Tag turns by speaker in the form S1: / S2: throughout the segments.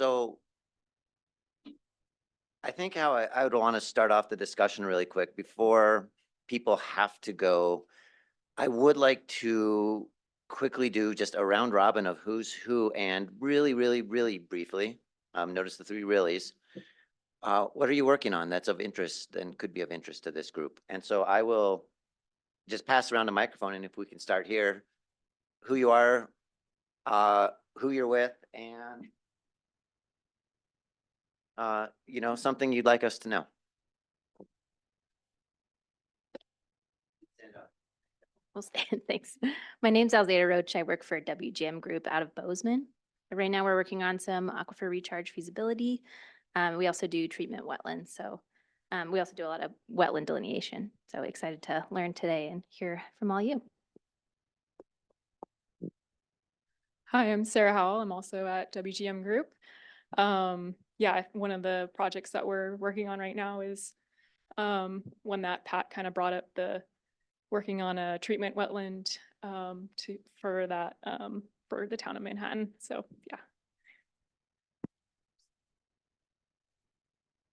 S1: So I think how I would want to start off the discussion really quick before people have to go. I would like to quickly do just a round robin of who's who and really, really, really briefly, notice the three reallys. What are you working on that's of interest and could be of interest to this group? And so I will just pass around the microphone, and if we can start here, who you are, who you're with, and something you'd like us to know.
S2: Well, thanks. My name's Alzada Roach. I work for WGM Group out of Bozeman. Right now we're working on some aquifer recharge feasibility. We also do treatment wetlands. So we also do a lot of wetland delineation. So excited to learn today and hear from all you.
S3: Hi, I'm Sarah Howell. I'm also at WGM Group. Yeah, one of the projects that we're working on right now is one that Pat kind of brought up, the working on a treatment wetland for the town of Manhattan. So yeah.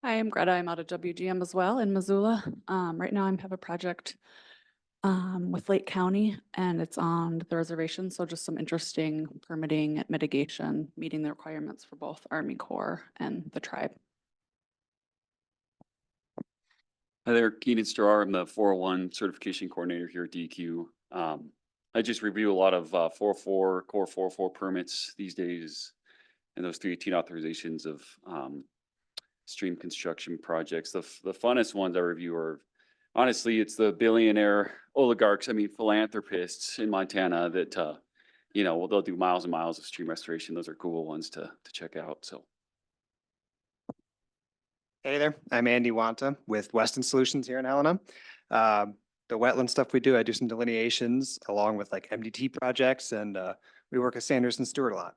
S4: Hi, I'm Greta. I'm out of WGM as well in Missoula. Right now I have a project with Lake County, and it's on the reservation. So just some interesting permitting mitigation, meeting the requirements for both Army Corps and the tribe.
S5: Hi there, Keenan Starr. I'm the 401 certification coordinator here at DEQ. I just review a lot of 404, Core 404 permits these days, and those 318 authorizations of stream construction projects. The funnest ones I review are, honestly, it's the billionaire oligarchs, philanthropists in Montana that, they'll do miles and miles of stream restoration. Those are cool ones to check out, so.
S6: Hey there, I'm Andy Wanta with Weston Solutions here in Helena. The wetland stuff we do, I do some delineations along with like MDT projects, and we work with Sanders and Stewart a lot.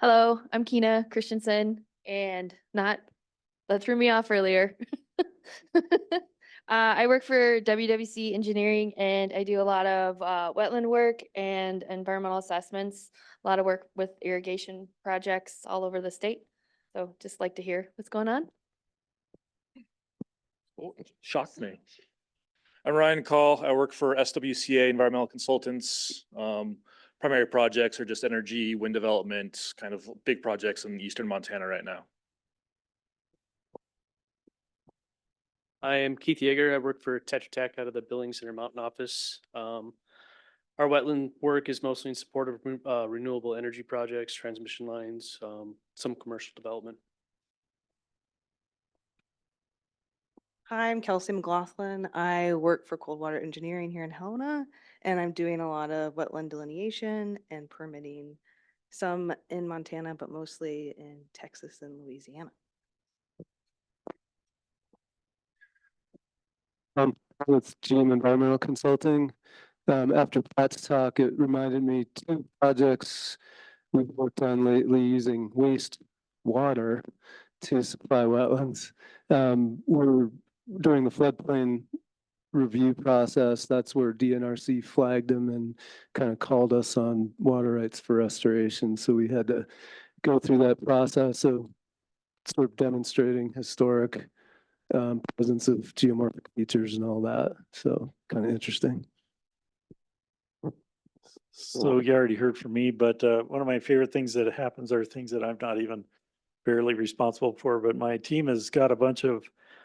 S7: Hello, I'm Keena Christensen, and that threw me off earlier. I work for WWC Engineering, and I do a lot of wetland work and environmental assessments, a lot of work with irrigation projects all over the state. So just like to hear what's going on.
S8: Oh, it shocked me. I'm Ryan Call. I work for SWCA Environmental Consultants. Primary projects are just energy, wind development, kind of big projects in eastern Montana right now.
S9: I am Keith Yeager. I work for Tetra Tech out of the Billings Intermountain office. Our wetland work is mostly in support of renewable energy projects, transmission lines, some commercial development.
S10: Hi, I'm Kelsey McLaughlin. I work for Coldwater Engineering here in Helena, and I'm doing a lot of wetland delineation and permitting, some in Montana, but mostly in Texas and Louisiana.
S11: With GM Environmental Consulting. After Pat's talk, it reminded me two projects we've worked on lately using waste water to supply wetlands. We're during the floodplain review process. That's where DNRC flagged them and kind of called us on water rights for restoration. So we had to go through that process of sort of demonstrating historic presence of geomorphic features and all that. So kind of interesting.
S12: So you already heard from me, but one of my favorite things that happens are things that I'm not even barely responsible for, but my team has got a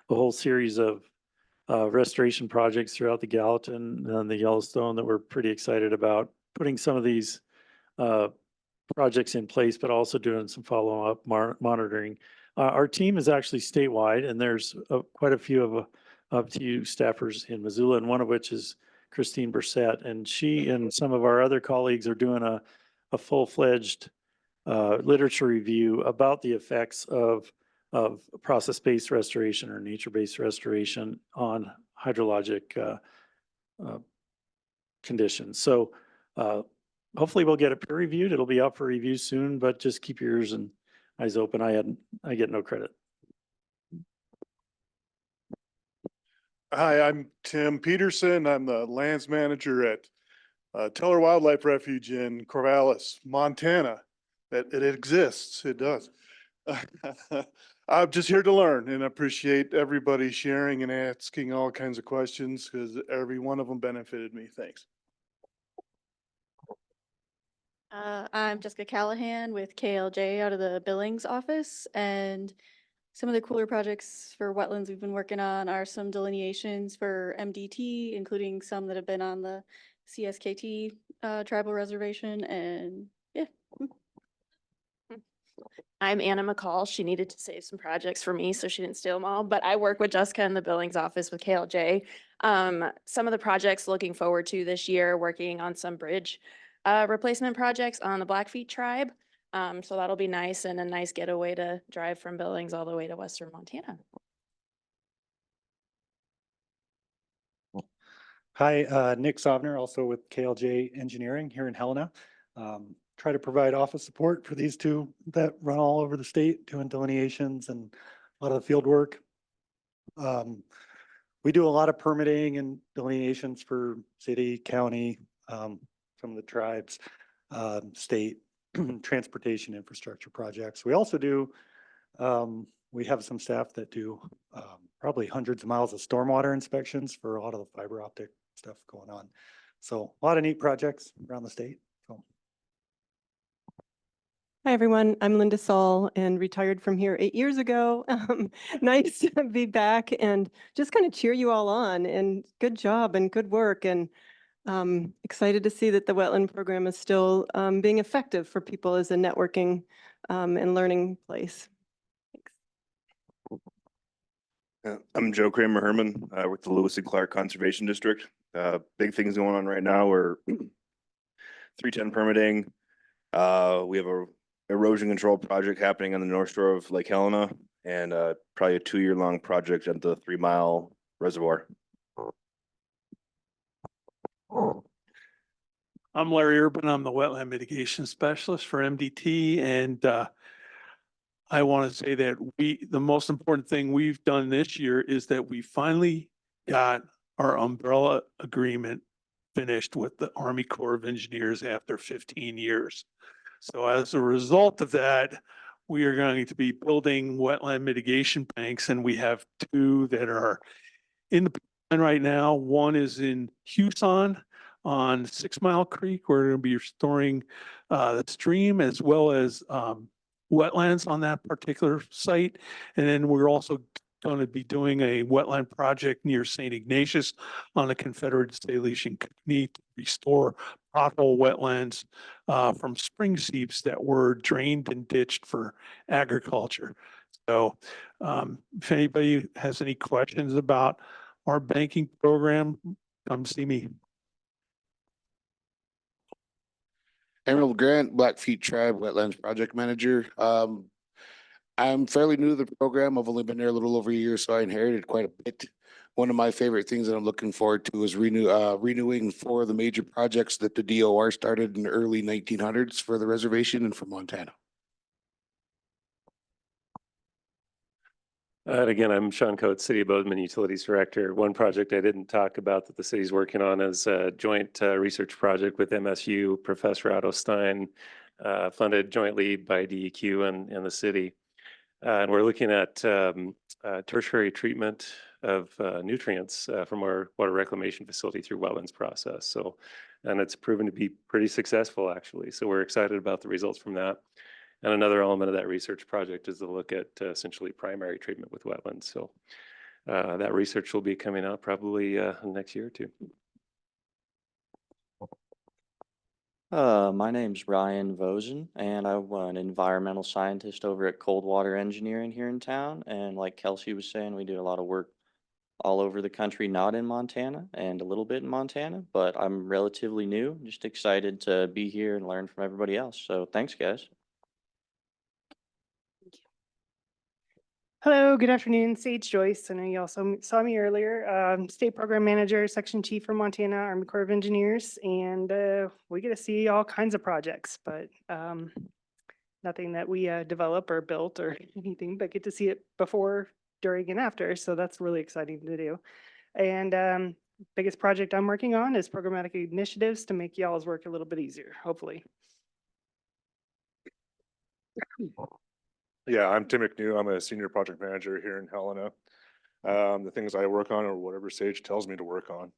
S12: whole series of restoration projects throughout the Gallatin and the Yellowstone that we're pretty excited about putting some of these projects in place, but also doing some follow-up monitoring. Our team is actually statewide, and there's quite a few of up to you staffers in Missoula, and one of which is Christine Brissett, and she and some of our other colleagues are doing a full-fledged literature review about the effects of process-based restoration or nature-based restoration on hydrologic conditions. So hopefully we'll get it peer reviewed. It'll be out for review soon, but just keep your ears and eyes open. I get no credit.
S13: Hi, I'm Tim Peterson. I'm the lands manager at Teller Wildlife Refuge in Corvallis, Montana. That it exists, it does. I'm just here to learn and appreciate everybody sharing and asking all kinds of questions because every one of them benefited me. Thanks.
S14: I'm Jessica Callahan with KLJ out of the Billings office, and some of the cooler projects for wetlands we've been working on are some delineations for MDT, including some that have been on the CSKT tribal reservation, and yeah.
S15: I'm Anna McCall. She needed to save some projects for me, so she didn't steal them all, but I work with Jessica in the Billings office with KLJ. Some of the projects looking forward to this year, working on some bridge replacement projects on the Blackfeet tribe. So that'll be nice and a nice getaway to drive from Billings all the way to Western Montana.
S12: Hi, Nick Sovner, also with KLJ Engineering here in Helena. Try to provide office support for these two that run all over the state doing delineations and a lot of the field work. We do a lot of permitting and delineations for city, county, some of the tribes, state, transportation infrastructure projects. We also do, we have some staff that do probably hundreds of miles of stormwater inspections for a lot of the fiber optic stuff going on. So a lot of neat projects around the state. So.
S16: Hi, everyone. I'm Linda Saul and retired from here 8 years ago. Nice to be back and just kind of cheer you all on, and good job and good work. And excited to see that the wetland program is still being effective for people as a networking and learning place. Thanks.
S17: I'm Joe Kramer Herman. I work at the Lewis and Clark Conservation District. Big things going on right now are 310 permitting. We have a erosion control project happening on the north shore of Lake Helena, and probably a 2-year-long project at the 3 Mile Reservoir.
S18: I'm Larry Urban. I'm the wetland mitigation specialist for MDT, and I want to say that the most important thing we've done this year is that we finally got our umbrella agreement finished with the Army Corps of Engineers after 15 years. So as a result of that, we are going to be building wetland mitigation banks, and we have 2 that are in the plan right now. One is in Huson on 6 Mile Creek. We're going to be restoring the stream as well as wetlands on that particular site. And then we're also going to be doing a wetland project near St. Ignatius on the Confederate Salish Kootenai to restore pothole wetlands from spring seeps that were drained and ditched for agriculture. So if anybody has any questions about our banking program, come see me.
S19: Emerald Grant, Blackfeet Tribe Wetlands Project Manager. I'm fairly new to the program. I've only been there a little over a year, so I inherited quite a bit. One of my favorite things that I'm looking forward to is renewing 4 of the major projects that the DOR started in the early 1900s for the reservation and for Montana.
S20: And again, I'm Sean Coates, City of Bozeman Utilities Director. One project I didn't talk about that the city's working on is a joint research project with MSU, Professor Otto Stein, funded jointly by DEQ and the city. And we're looking at tertiary treatment of nutrients from our water reclamation facility through wetlands process. So, and it's proven to be pretty successful actually. So we're excited about the results from that. And another element of that research project is to look at essentially primary treatment with wetlands. So that research will be coming out probably next year or 2.
S21: My name's Ryan Vosen, and I'm an environmental scientist over at Coldwater Engineering here in town. And like Kelsey was saying, we do a lot of work all over the country, not in Montana, and a little bit in Montana, but I'm relatively new, just excited to be here and learn from everybody else. So thanks, guys.
S22: Hello, good afternoon. Sage Joyce. I know you also saw me earlier. State Program Manager, Section Chief for Montana Army Corps of Engineers, and we get to see all kinds of projects, but nothing that we develop or built or anything, but get to see it before, during, and after. So that's really exciting to do. And biggest project I'm working on is programmatic initiatives to make y'all's work a little bit easier, hopefully.
S1: Yeah, I'm Tim McNew. I'm a senior project manager here in Helena. The things I work on are whatever Sage tells me to work on.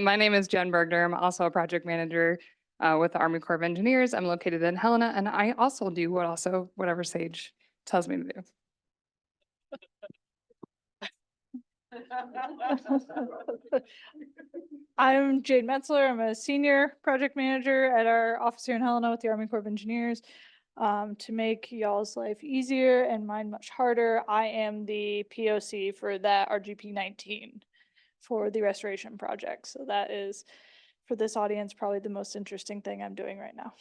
S2: My name is Jen Bergner. I'm also a project manager with the Army Corps of Engineers. I'm located in Helena, and I also do whatever Sage tells me to do.
S23: I'm Jade Metzler. I'm a senior project manager at our office here in Helena with the Army Corps of Engineers. To make y'all's life easier and mine much harder, I am the POC for that RGP 19 for the restoration project. So that is, for this audience, probably the most interesting thing I'm doing right now.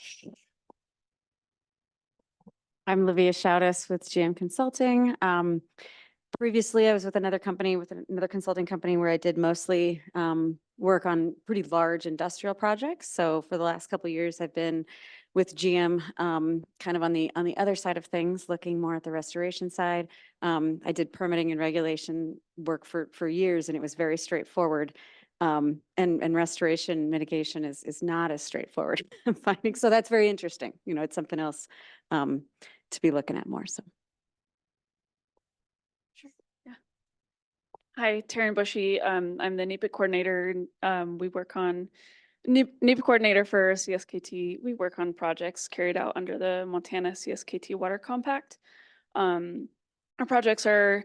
S24: I'm Livia Shautis with GM Consulting. Previously, I was with another company, with another consulting company where I did mostly work on pretty large industrial projects. So for the last couple of years, I've been with GM kind of on the other side of things, looking more at the restoration side. I did permitting and regulation work for years, and it was very straightforward. And restoration mitigation is not as straightforward, I'm finding. So that's very interesting. You know, it's something else to be looking at more. So.
S25: Hi, Taryn Bushy. I'm the NEPA coordinator. We work on NEPA coordinator for CSKT. We work on projects carried out under the Montana CSKT Water Compact. Our projects are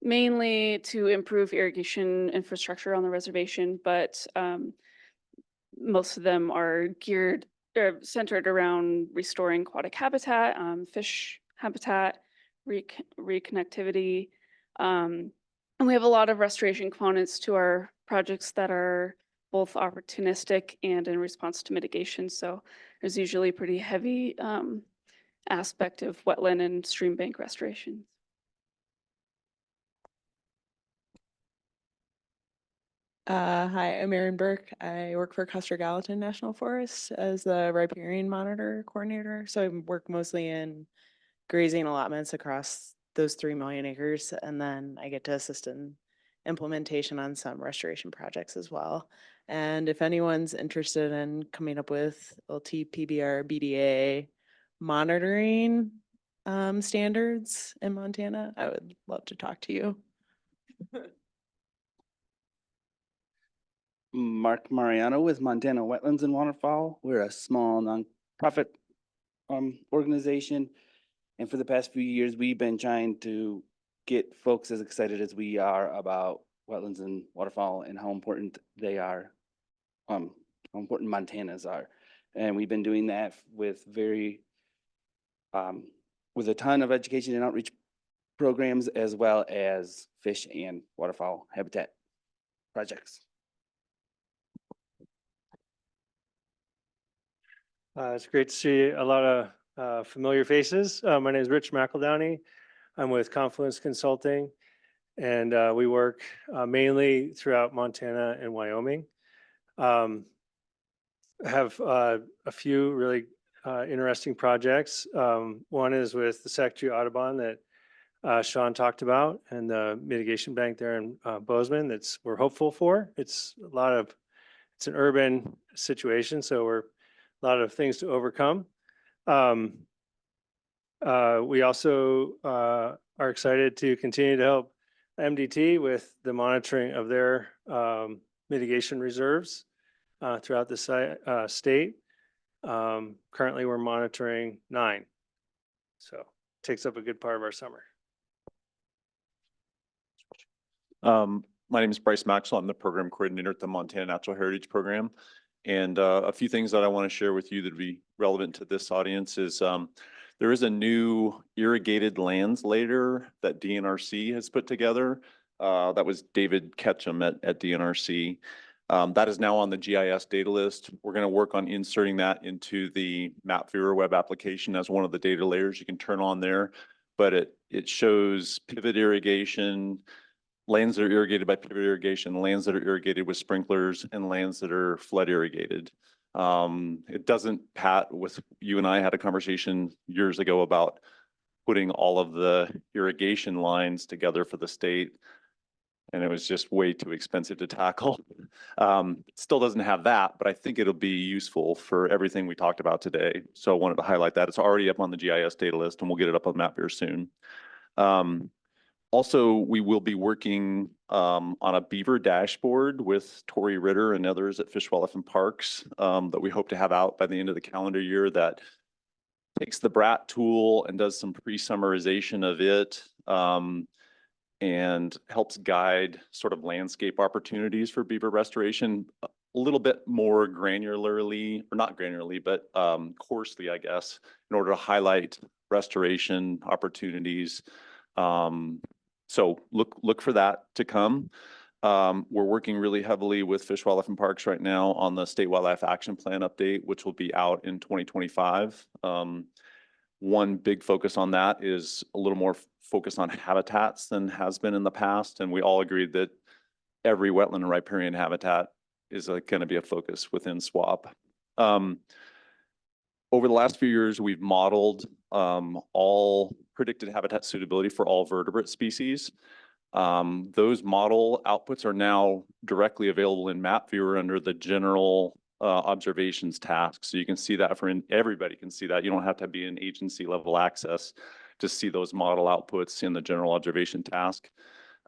S25: mainly to improve irrigation infrastructure on the reservation, but most of them are geared or centered around restoring aquatic habitat, fish habitat, reconnectivity. And we have a lot of restoration components to our projects that are both opportunistic and in response to mitigation. So there's usually a pretty heavy aspect of wetland and stream bank restoration.
S26: Hi, I'm Erin Burke. I work for Custer Gallatin National Forest as the riparian monitor coordinator. So I work mostly in grazing allotments across those 3 million acres. And then I get to assist in implementation on some restoration projects as well. And if anyone's interested in coming up with LT, PBR, BDA monitoring standards in Montana, I would love to talk to you.
S27: Mark Mariano with Montana Wetlands and Waterfowl. We're a small nonprofit organization. And for the past few years, we've been trying to get folks as excited as we are about wetlands and waterfowl and how important they are, how important Montanas are. And we've been doing that with with a ton of education and outreach programs, as well as fish and waterfowl habitat projects.
S28: It's great to see a lot of familiar faces. My name is Rich McEldowney. I'm with Confluence Consulting, and we work mainly throughout Montana and Wyoming. Have a few really interesting projects. One is with the Secretary Audubon that Sean talked about, and the mitigation bank there in Bozeman we're hopeful for. It's an urban situation, so we're a lot of things to overcome. We also are excited to continue to help MDT with the monitoring of their mitigation reserves throughout the state. Currently, we're monitoring 9. So it takes up a good part of our summer.
S29: My name is Bryce Maxwell. I'm the program coordinator at the Montana Natural Heritage Program. And a few things that I want to share with you that would be relevant to this audience is there is a new irrigated lands layer that DNRC has put together. That was David Ketchum at DNRC. That is now on the GIS data list. We're going to work on inserting that into the MapViewer web application as one of the data layers you can turn on there. But it shows pivot irrigation, lands that are irrigated by pivot irrigation, lands that are irrigated with sprinklers, and lands that are flood irrigated. It doesn't, Pat, with you and I had a conversation years ago about putting all of the irrigation lines together for the state. And it was just way too expensive to tackle. Still doesn't have that, but I think it'll be useful for everything we talked about today. So I wanted to highlight that. It's already up on the GIS data list and we'll get it up on map here soon. Also, we will be working on a beaver dashboard with Tori Ritter and others at Fish, Wildlife and Parks that we hope to have out by the end of the calendar year that takes the BRAT tool and does some pre-summarization of it and helps guide sort of landscape opportunities for beaver restoration a little bit more granularly, or not granularly, but coarsely, I guess, in order to highlight restoration opportunities. So look for that to come. We're working really heavily with Fish, Wildlife and Parks right now on the State Wildlife Action Plan update, which will be out in 2025. One big focus on that is a little more focus on habitats than has been in the past. And we all agreed that every wetland and riparian habitat is going to be a focus within SWAP. Over the last few years, we've modeled all predicted habitat suitability for all vertebrate species. Those model outputs are now directly available in Map Viewer under the general observations task. So you can see that everybody can see that. You don't have to be in agency level access to see those model outputs in the general observation task.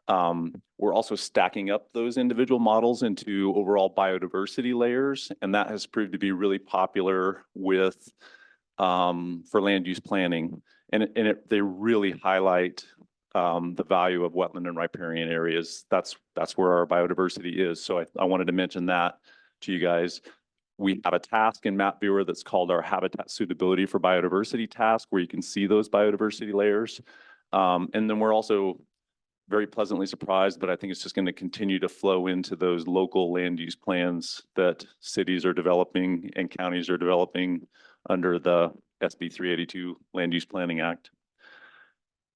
S29: We're also stacking up those individual models into overall biodiversity layers, and that has proved to be really popular with for land use planning. And they really highlight the value of wetland and riparian areas. That's where our biodiversity is. So I wanted to mention that to you guys. We have a task in Map Viewer that's called our Habitat Suitability for Biodiversity task, where you can see those biodiversity layers. And then we're also very pleasantly surprised, but I think it's just going to continue to flow into those local land use plans that cities are developing and counties are developing under the SB 382 Land Use Planning Act.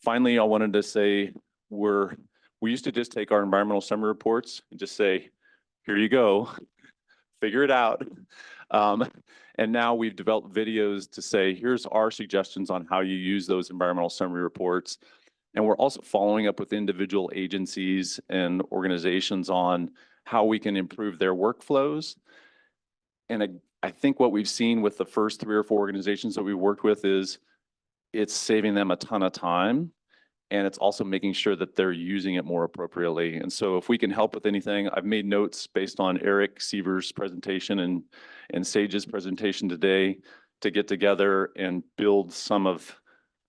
S29: Finally, I wanted to say we used to just take our environmental summary reports and just say, here you go, figure it out. And now we've developed videos to say, here's our suggestions on how you use those environmental summary reports. And we're also following up with individual agencies and organizations on how we can improve their workflows. And I think what we've seen with the first 3 or 4 organizations that we worked with is it's saving them a ton of time. And it's also making sure that they're using it more appropriately. And so if we can help with anything, I've made notes based on Eric Seaver's presentation and Sage's presentation today to get together and build some of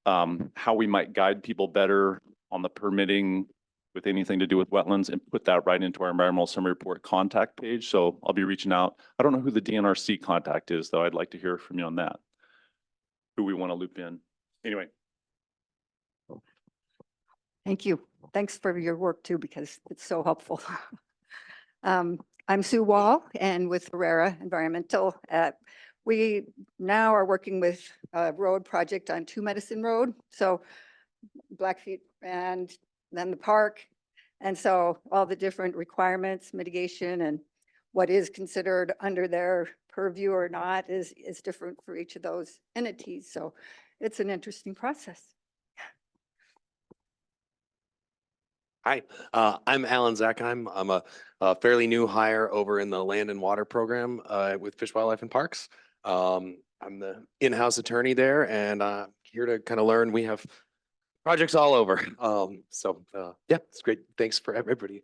S29: how we might guide people better on the permitting with anything to do with wetlands and put that right into our environmental summary report contact page. So I'll be reaching out. I don't know who the DNRC contact is, though. I'd like to hear from you on that, who we want to loop in. Anyway.
S3: Thank you. Thanks for your work too, because it's so helpful. I'm Sue Wall and with Herrera Environmental. We now are working with a road project on 2 Medicine Road. So Blackfeet and then the park. And so all the different requirements, mitigation, and what is considered under their purview or not is different for each of those entities. So it's an interesting process.
S4: Hi, I'm Alan Zackheim. I'm a fairly new hire over in the Land and Water Program with Fish, Wildlife and Parks. I'm the in-house attorney there and here to kind of learn. We have projects all over. Yeah, it's great. Thanks for everybody.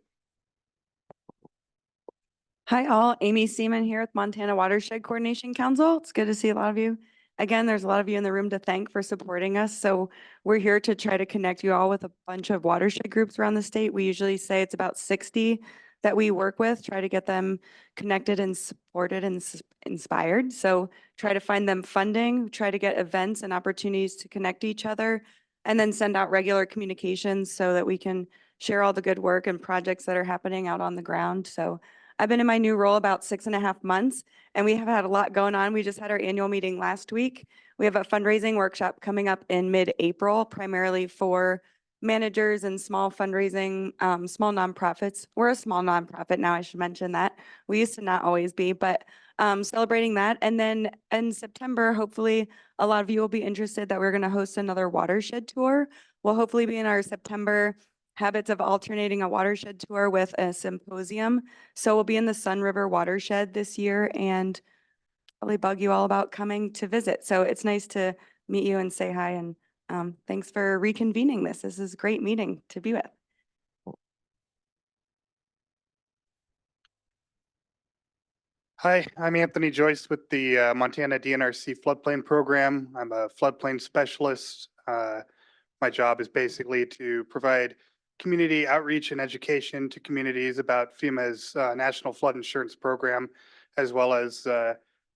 S24: Hi all, Amy Seaman here with Montana Watershed Coordination Council. It's good to see a lot of you. Again, there's a lot of you in the room to thank for supporting us. So we're here to try to connect you all with a bunch of watershed groups around the state. We usually say it's about 60 that we work with, try to get them connected and supported and inspired. So try to find them funding, try to get events and opportunities to connect each other, and then send out regular communications so that we can share all the good work and projects that are happening out on the ground. So I've been in my new role about 6.5 months, and we have had a lot going on. We just had our annual meeting last week. We have a fundraising workshop coming up in mid-April, primarily for managers and small fundraising, small nonprofits. We're a small nonprofit now, I should mention that. We used to not always be, but celebrating that. And then in September, hopefully, a lot of you will be interested that we're going to host another watershed tour. We'll hopefully be in our September habits of alternating a watershed tour with a symposium. So we'll be in the Sun River watershed this year and probably bug you all about coming to visit. So it's nice to meet you and say hi, and thanks for reconvening this. This is a great meeting to be with.
S5: Hi, I'm Anthony Joyce with the Montana DNRC floodplain program. I'm a floodplain specialist. My job is basically to provide community outreach and education to communities about FEMA's National Flood Insurance Program, as well as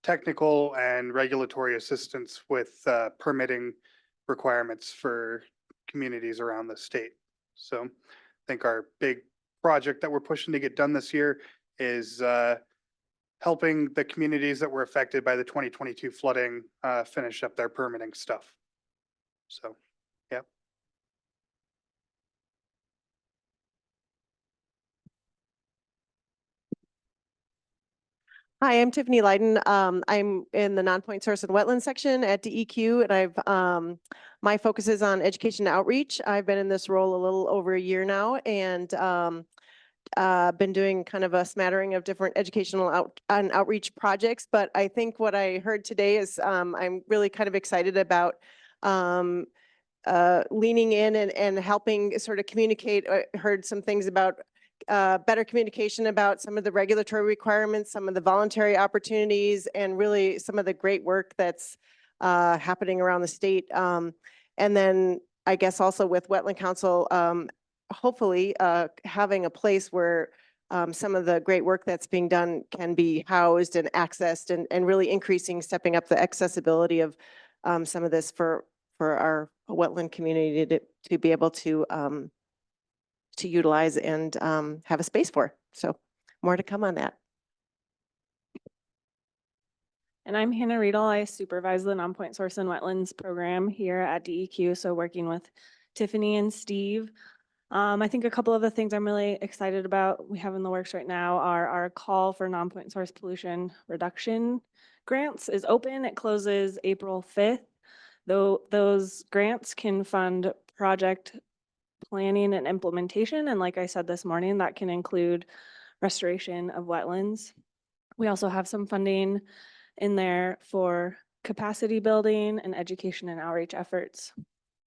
S5: technical and regulatory assistance with permitting requirements for communities around the state. So I think our big project that we're pushing to get done this year is helping the communities that were affected by the 2022 flooding finish up their permitting stuff. So, yeah.
S16: Hi, I'm Tiffany Leiden. I'm in the non-point source and wetland section at DEQ, and my focus is on education and outreach. I've been in this role a little over a year now, and been doing kind of a smattering of different educational and outreach projects. But I think what I heard today is I'm really kind of excited about leaning in and helping sort of communicate. I heard some things about better communication about some of the regulatory requirements, some of the voluntary opportunities, and really some of the great work that's happening around the state. And then I guess also with Wetland Council, hopefully having a place where some of the great work that's being done can be housed and accessed, and really stepping up the accessibility of some of this for our wetland community to be able to utilize and have a space for. So more to come on that.
S15: And I'm Hannah Riedel. I supervise the non-point source and wetlands program here at DEQ. So working with Tiffany and Steve. I think a couple of the things I'm really excited about we have in the works right now are our call for non-point source pollution reduction grants is open. It closes April 5th. Though those grants can fund project planning and implementation. And like I said this morning, that can include restoration of wetlands. We also have some funding in there for capacity building and education and outreach efforts.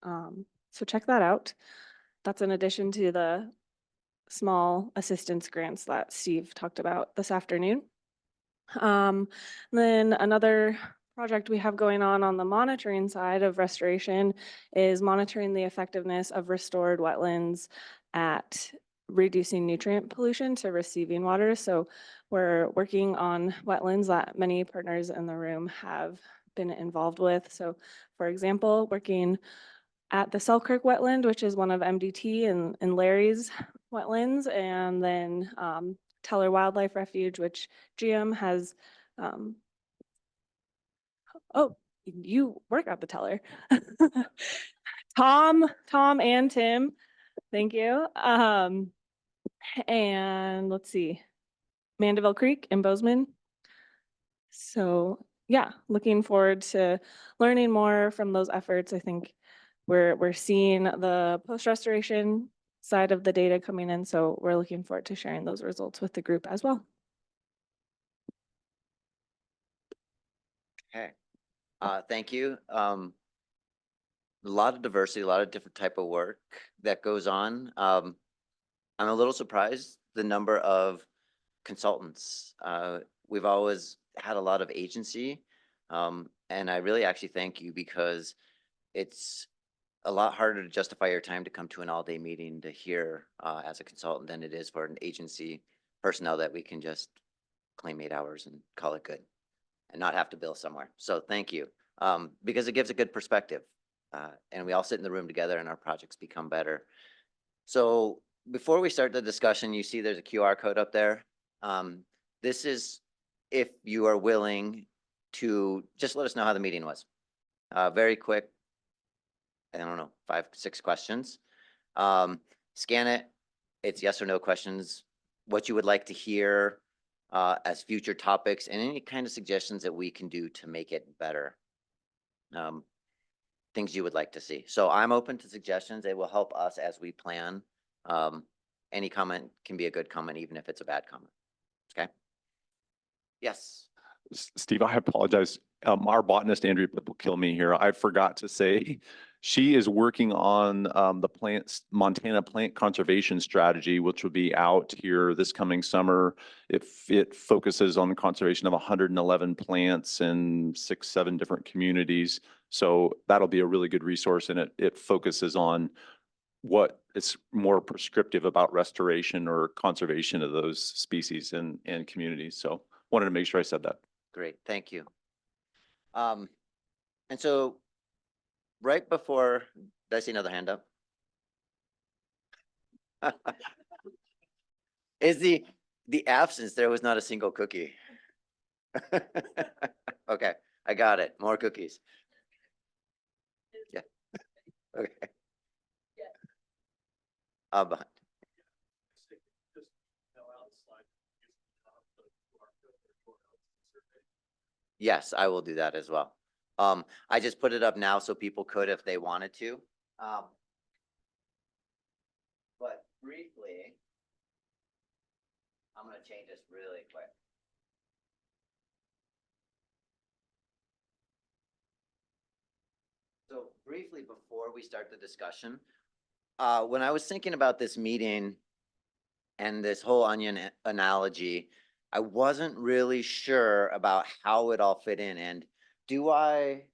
S15: So check that out. That's in addition to the small assistance grants that Steve talked about this afternoon. Then another project we have going on the monitoring side of restoration is monitoring the effectiveness of restored wetlands at reducing nutrient pollution to receiving water. So we're working on wetlands that many partners in the room have been involved with. So for example, working at the Selkirk wetland, which is one of MDT and Larry's wetlands, and then Teller Wildlife Refuge, which GM has. Oh, you work at the Teller. Tom and Tim, thank you. And let's see, Mandeville Creek and Bozeman. So yeah, looking forward to learning more from those efforts. I think we're seeing the post-restoration side of the data coming in, so we're looking forward to sharing those results with the group as well.
S6: Okay, thank you. A lot of diversity, a lot of different type of work that goes on. I'm a little surprised the number of consultants. We've always had a lot of agency, and I really actually thank you, because it's a lot harder to justify your time to come to an all-day meeting to hear as a consultant than it is for an agency personnel that we can just claim 8 hours and call it good and not have to bill somewhere. So thank you, because it gives a good perspective, and we all sit in the room together and our projects become better. So before we start the discussion, you see there's a QR code up there. This is if you are willing to just let us know how the meeting was. Very quick, I don't know, 5, 6 questions. Scan it. It's yes or no questions, what you would like to hear as future topics, and any kind of suggestions that we can do to make it better. Things you would like to see. So I'm open to suggestions. It will help us as we plan. Any comment can be a good comment, even if it's a bad comment. Okay? Yes.
S29: Steve, I apologize. Our botanist, Andrea, will kill me here. I forgot to say, she is working on the Montana plant conservation strategy, which will be out here this coming summer. It focuses on the conservation of 111 plants in 6-7 different communities. So that'll be a really good resource, and it focuses on what is more prescriptive about restoration or conservation of those species and communities. So wanted to make sure I said that.
S6: Great, thank you. And so right before, did I see another hand up? Is the absence, there was not a single cookie. Okay, I got it. More cookies. Yeah. Okay. Behind. Yes, I will do that as well. I just put it up now so people could if they wanted to. But briefly, I'm gonna change this really quick. So briefly, before we start the discussion, when I was thinking about this meeting and this whole onion analogy, I wasn't really sure about how it all fit in. And do I,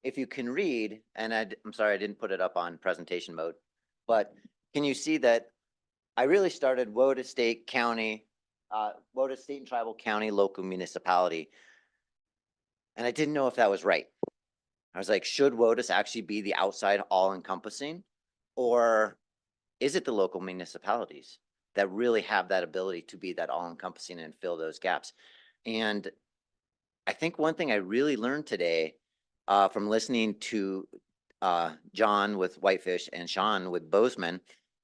S6: if you can read, and I'm sorry, I didn't put it up on presentation mode, but can you see that I really started WOTUS state, county, WOTUS state and tribal county, local municipality. And I didn't know if that was right. I was like, should WOTUS actually be the outside all encompassing? Or is it the local municipalities that really have that ability to be that all encompassing and fill those gaps? And I think one thing I really learned today from listening to John with Whitefish and Sean with Bozeman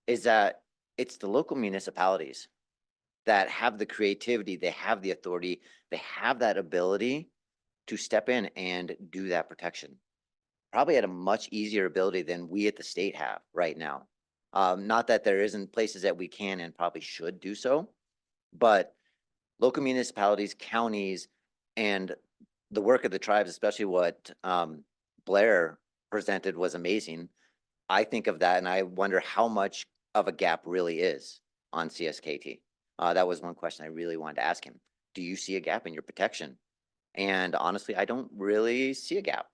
S6: is that it's the local municipalities that have the creativity, they have the authority, they have that ability to step in and do that protection. Probably at a much easier ability than we at the state have right now. Not that there isn't places that we can and probably should do so, but local municipalities, counties, and the work of the tribes, especially what Blair presented, was amazing. I think of that and I wonder how much of a gap really is on CSKT. That was one question I really wanted to ask him. Do you see a gap in your protection? And honestly, I don't really see a gap.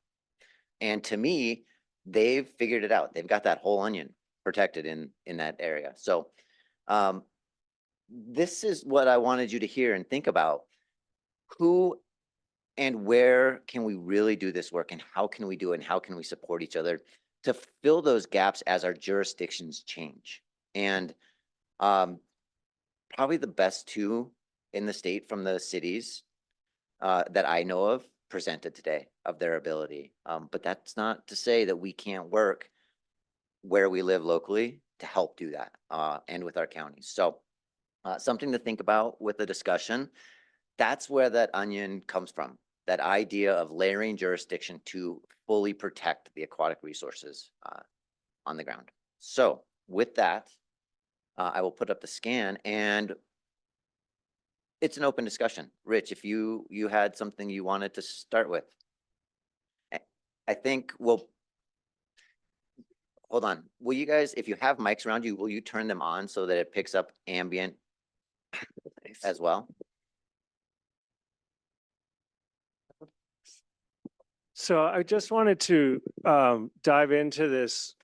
S6: And to me, they've figured it out. They've got that whole onion protected in that area. So this is what I wanted you to hear and think about. Who and where can we really do this work, and how can we do it, and how can we support each other to fill those gaps as our jurisdictions change? And probably the best two in the state from the cities that I know of presented today of their ability. But that's not to say that we can't work where we live locally to help do that and with our counties. So something to think about with the discussion. That's where that onion comes from, that idea of layering jurisdiction to fully protect the aquatic resources on the ground. So with that, I will put up the scan, and it's an open discussion. Rich, if you had something you wanted to start with. I think we'll, hold on. Will you guys, if you have mics around you, will you turn them on so that it picks up ambient as well?
S28: So I just wanted to dive into this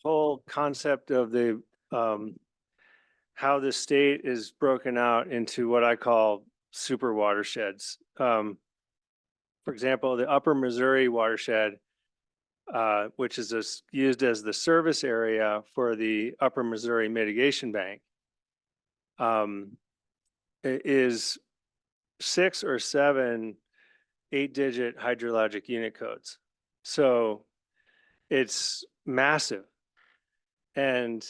S28: whole concept of the how the state is broken out into what I call super watersheds. For example, the Upper Missouri watershed, which is used as the service area for the Upper Missouri Mitigation Bank, is 6 or 7 8-digit hydrologic unit codes. So it's massive. And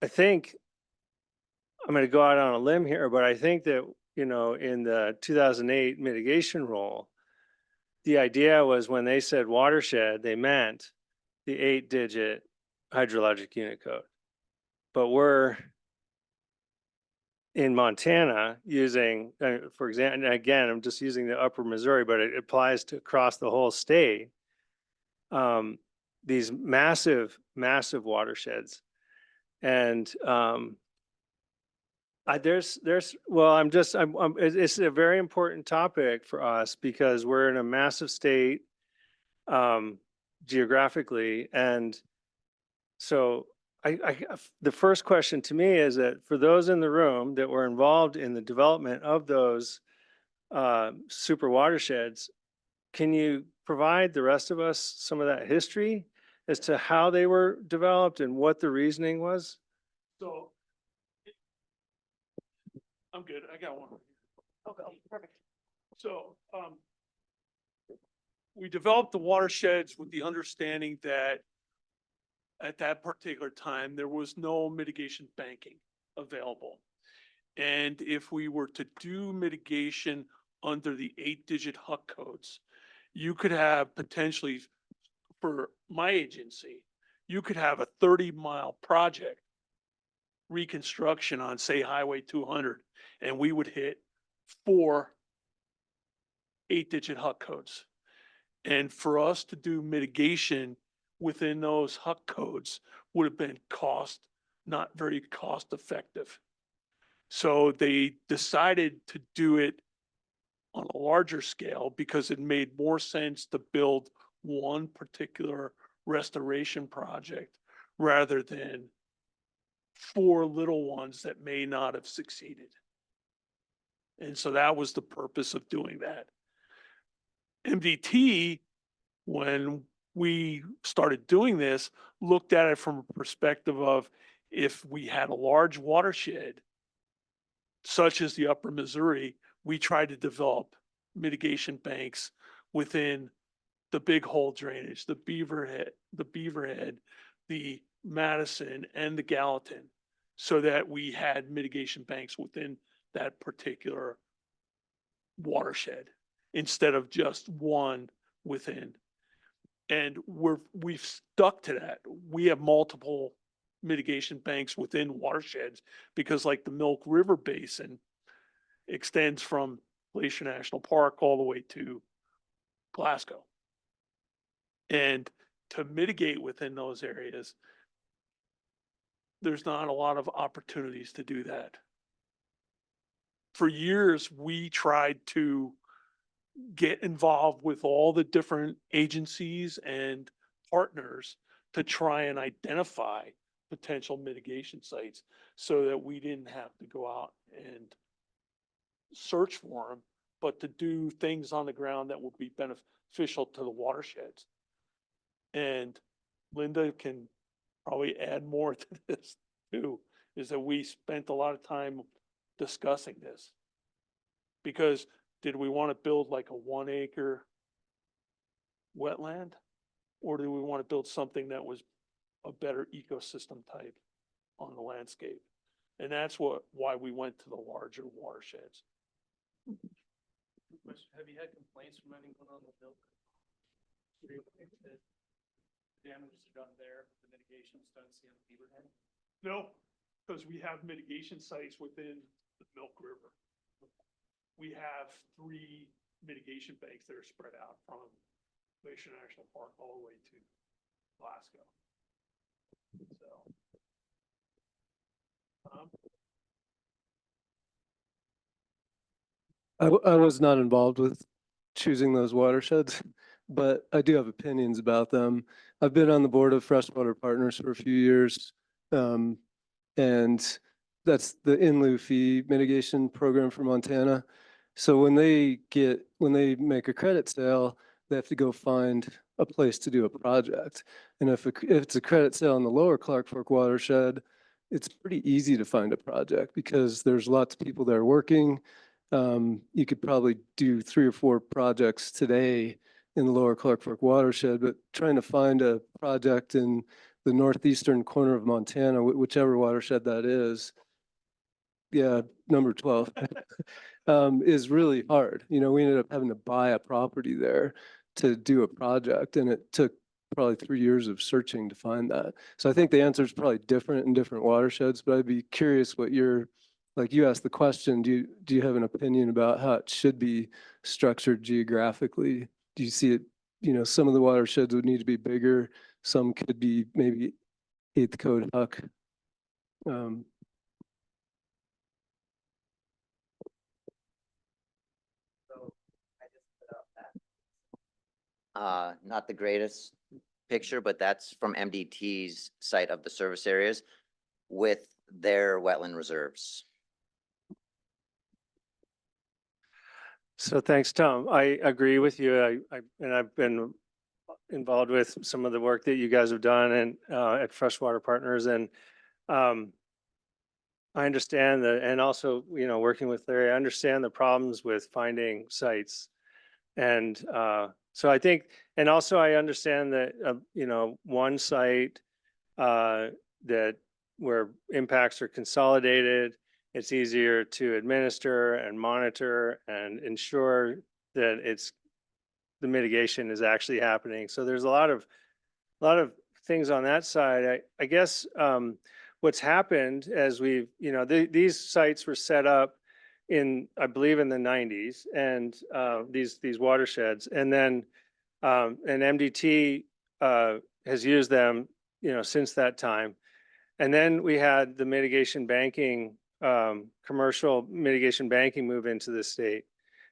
S28: I think I'm going to go out on a limb here, but I think that, you know, in the 2008 mitigation rule, the idea was when they said watershed, they meant the 8-digit hydrologic unit code. But we're in Montana using, for example, and again, I'm just using the upper Missouri, but it applies to across the whole state. These massive, massive watersheds. And well, it's a very important topic for us because we're in a massive state geographically. And so the first question to me is that for those in the room that were involved in the development of those super watersheds, can you provide the rest of us some of that history as to how they were developed and what the reasoning was?
S18: So I'm good. I got one.
S15: Okay, perfect.
S18: So, we developed the watersheds with the understanding that at that particular time, there was no mitigation banking available. And if we were to do mitigation under the 8-digit HUC codes, you could have potentially, for my agency, you could have a 30-mile project reconstruction on, say, Highway 200, and we would hit 4 8-digit HUC codes. And for us to do mitigation within those HUC codes would have been not very cost effective. So they decided to do it on a larger scale because it made more sense to build one particular restoration project rather than 4 little ones that may not have succeeded. And so that was the purpose of doing that. MDT, when we started doing this, looked at it from a perspective of if we had a large watershed, such as the upper Missouri, we tried to develop mitigation banks within the Big Hole drainage, the Beaverhead, the Madison, and the Gallatin, so that we had mitigation banks within that particular watershed instead of just one within. And we've stuck to that. We have multiple mitigation banks within watersheds because, like, the Milk River Basin extends from Glacier National Park all the way to Glasgow. And to mitigate within those areas, there's not a lot of opportunities to do that. For years, we tried to get involved with all the different agencies and partners to try and identify potential mitigation sites so that we didn't have to go out and search for them, but to do things on the ground that would be beneficial to the watersheds. And Linda can probably add more to this too, is that we spent a lot of time discussing this. Because did we want to build like a 1-acre wetland? Or do we want to build something that was a better ecosystem type on the landscape? And that's why we went to the larger watersheds.
S7: Have you had complaints from anyone on the bill? Damage is done there, the mitigation's done, see on the Beaverhead?
S18: No, because we have mitigation sites within the Milk River. We have 3 mitigation banks that are spread out from Glacier National Park all the way to Glasgow. So.
S28: I was not involved with choosing those watersheds, but I do have opinions about them. I've been on the board of Freshwater Partners for a few years. And that's the in lieu fee mitigation program for Montana. So when they make a credit sale, they have to go find a place to do a project. And if it's a credit sale in the lower Clark Fork watershed, it's pretty easy to find a project because there's lots of people there working. You could probably do 3 or 4 projects today in the lower Clark Fork watershed, but trying to find a project in the northeastern corner of Montana, whichever watershed that is. Yeah, number 12, is really hard. You know, we ended up having to buy a property there to do a project, and it took probably 3 years of searching to find that. So I think the answer is probably different in different watersheds, but I'd be curious what your, like you asked the question, do you have an opinion about how it should be structured geographically? Do you see it, you know, some of the watersheds would need to be bigger, some could be maybe 8th code Huck.
S6: Not the greatest picture, but that's from MDT's site of the service areas with their wetland reserves.
S28: So thanks, Tom. I agree with you. And I've been involved with some of the work that you guys have done and at Freshwater Partners, and I understand that, and also, you know, working with Larry, I understand the problems with finding sites. And so I think, and also I understand that, you know, one site that where impacts are consolidated, it's easier to administer and monitor and ensure that the mitigation is actually happening. So there's a lot of things on that side. I guess what's happened as we've, you know, these sites were set up in, I believe, in the 90s, and these watersheds, and then and MDT has used them, you know, since that time. And then we had the mitigation banking, commercial mitigation banking move into the state.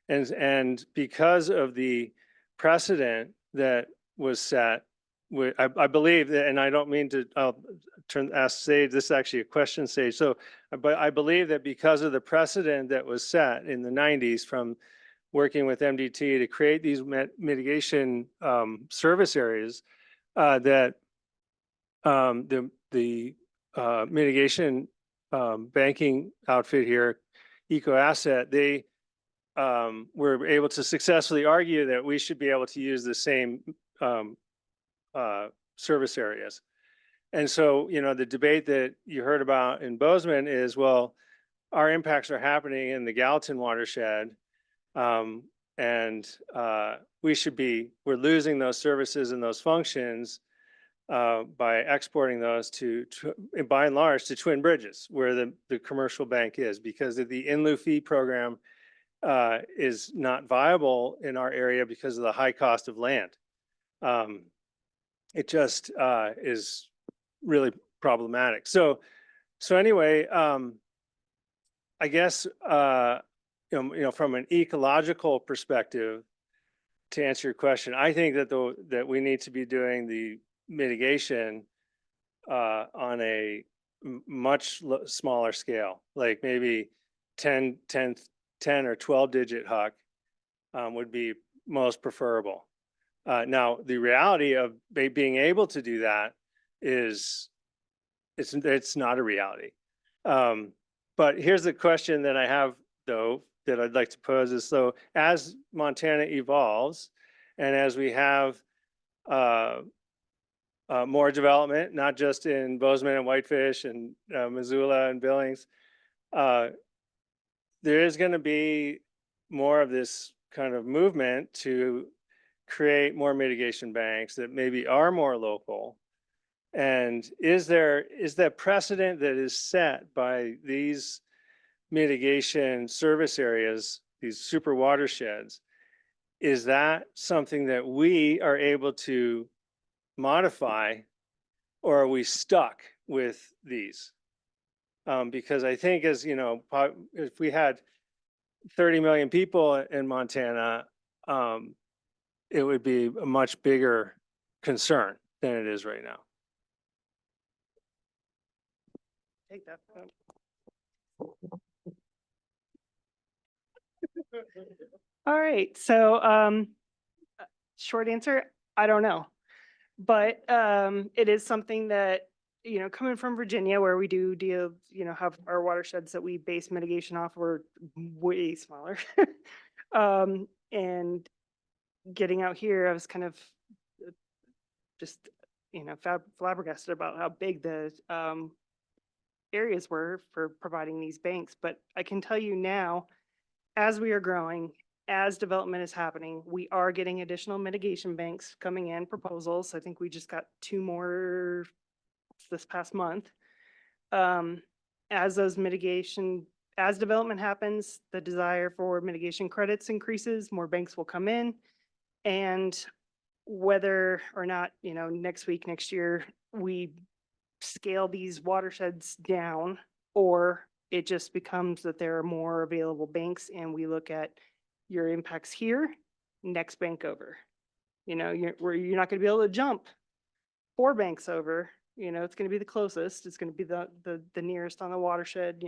S28: And because of the precedent that was set, I believe that, and I don't mean to ask Sage, this is actually a question, Sage. So, but I believe that because of the precedent that was set in the 90s from working with MDT to create these mitigation service areas, that the mitigation banking outfit here, Eco Asset, they were able to successfully argue that we should be able to use the same service areas. And so, you know, the debate that you heard about in Bozeman is, well, our impacts are happening in the Gallatin watershed, and we're losing those services and those functions by exporting those to by and large, to Twin Bridges, where the commercial bank is, because of the in lieu fee program is not viable in our area because of the high cost of land. It just is really problematic. So anyway, I guess you know, from an ecological perspective, to answer your question, I think that we need to be doing the mitigation on a much smaller scale, like maybe 10 or 12 digit Huck would be most preferable. Now, the reality of being able to do that is it's not a reality. But here's the question that I have, though, that I'd like to pose is, so as Montana evolves and as we have more development, not just in Bozeman and Whitefish and Missoula and Billings, there is going to be more of this kind of movement to create more mitigation banks that maybe are more local. And is that precedent that is set by these mitigation service areas, these super watersheds, is that something that we are able to modify, or are we stuck with these? Because I think, as you know, if we had 30 million people in Montana, it would be a much bigger concern than it is right now.
S22: Take that. All right, so short answer, I don't know. But it is something that, you know, coming from Virginia, where we do deal, you know, have our watersheds that we base mitigation off, we're way smaller. And getting out here, I was kind of just, flabbergasted about how big the areas were for providing these banks. But I can tell you now, as we are growing, as development is happening, we are getting additional mitigation banks coming in, proposals. I think we just got 2 more this past month. As development happens, the desire for mitigation credits increases, more banks will come in. And whether or not, next week, next year, we scale these watersheds down, or it just becomes that there are more available banks and we look at your impacts here, next bank over. You're not going to be able to jump 4 banks over. It's going to be the closest. It's going to be the nearest on the watershed.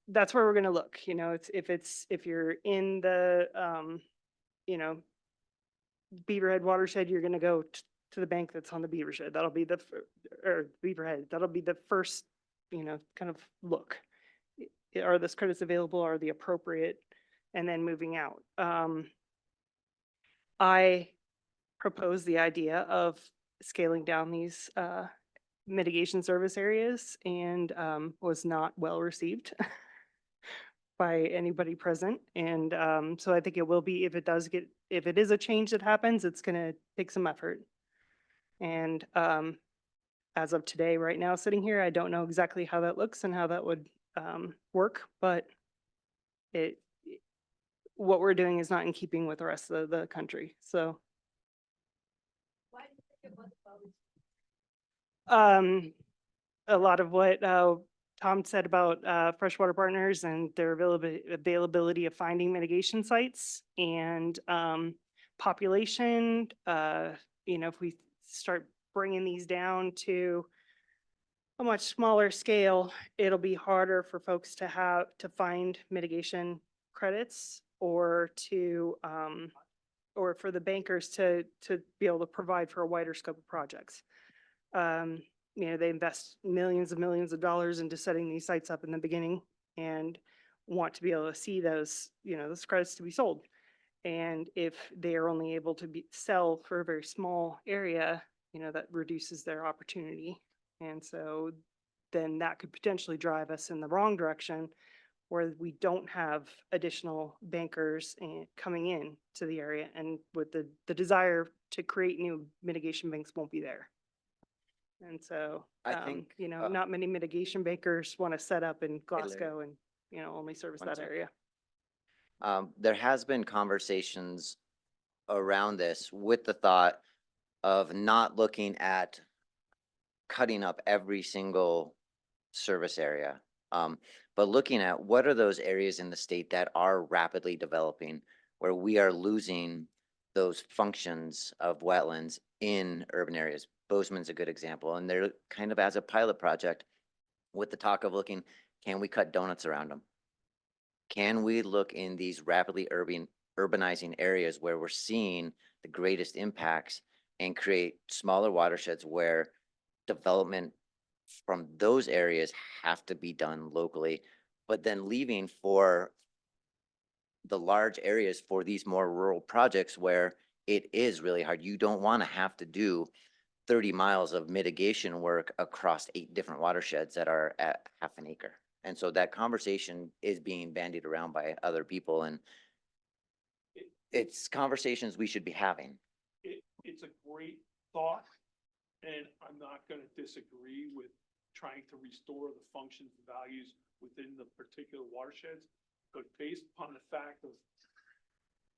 S22: That's where we're going to look. If you're in the Beaverhead watershed, you're going to go to the bank that's on the Beavershed. That'll be or Beaverhead. That'll be the first, kind of look. Are those credits available? Are they appropriate? And then moving out. I propose the idea of scaling down these mitigation service areas, and was not well received by anybody present. And so I think it will be, if it is a change that happens, it's going to take some effort. And as of today, right now, sitting here, I don't know exactly how that looks and how that would work, but what we're doing is not in keeping with the rest of the country. So a lot of what Tom said about freshwater partners and their availability of finding mitigation sites, and population. If we start bringing these down to a much smaller scale, it'll be harder for folks to find mitigation credits, or or for the bankers to be able to provide for a wider scope of projects. They invest millions of dollars into setting these sites up in the beginning, and want to be able to see those credits to be sold. And if they are only able to sell for a very small area, that reduces their opportunity. And so then that could potentially drive us in the wrong direction, where we don't have additional bankers coming in to the area, and with the desire to create new mitigation banks won't be there. And so,
S6: I think,
S22: not many mitigation bankers want to set up in Glasgow and, only service that area.
S6: there has been conversations around this with the thought of not looking at cutting up every single service area, but looking at what are those areas in the state that are rapidly developing, where we are losing those functions of wetlands in urban areas. Bozeman's a good example, and they're kind of as a pilot project with the talk of looking, can we cut donuts around them? Can we look in these rapidly urbanizing areas where we're seeing the greatest impacts, and create smaller watersheds where development from those areas have to be done locally, but then leaving for the large areas for these more rural projects where it is really hard. You don't want to have to do 30 miles of mitigation work across 8 different watersheds that are at half an acre. And so that conversation is being bandied around by other people, and it's conversations we should be having.
S18: It's a great thought, and I'm not going to disagree with trying to restore the functions and values within the particular watersheds, but based upon the fact of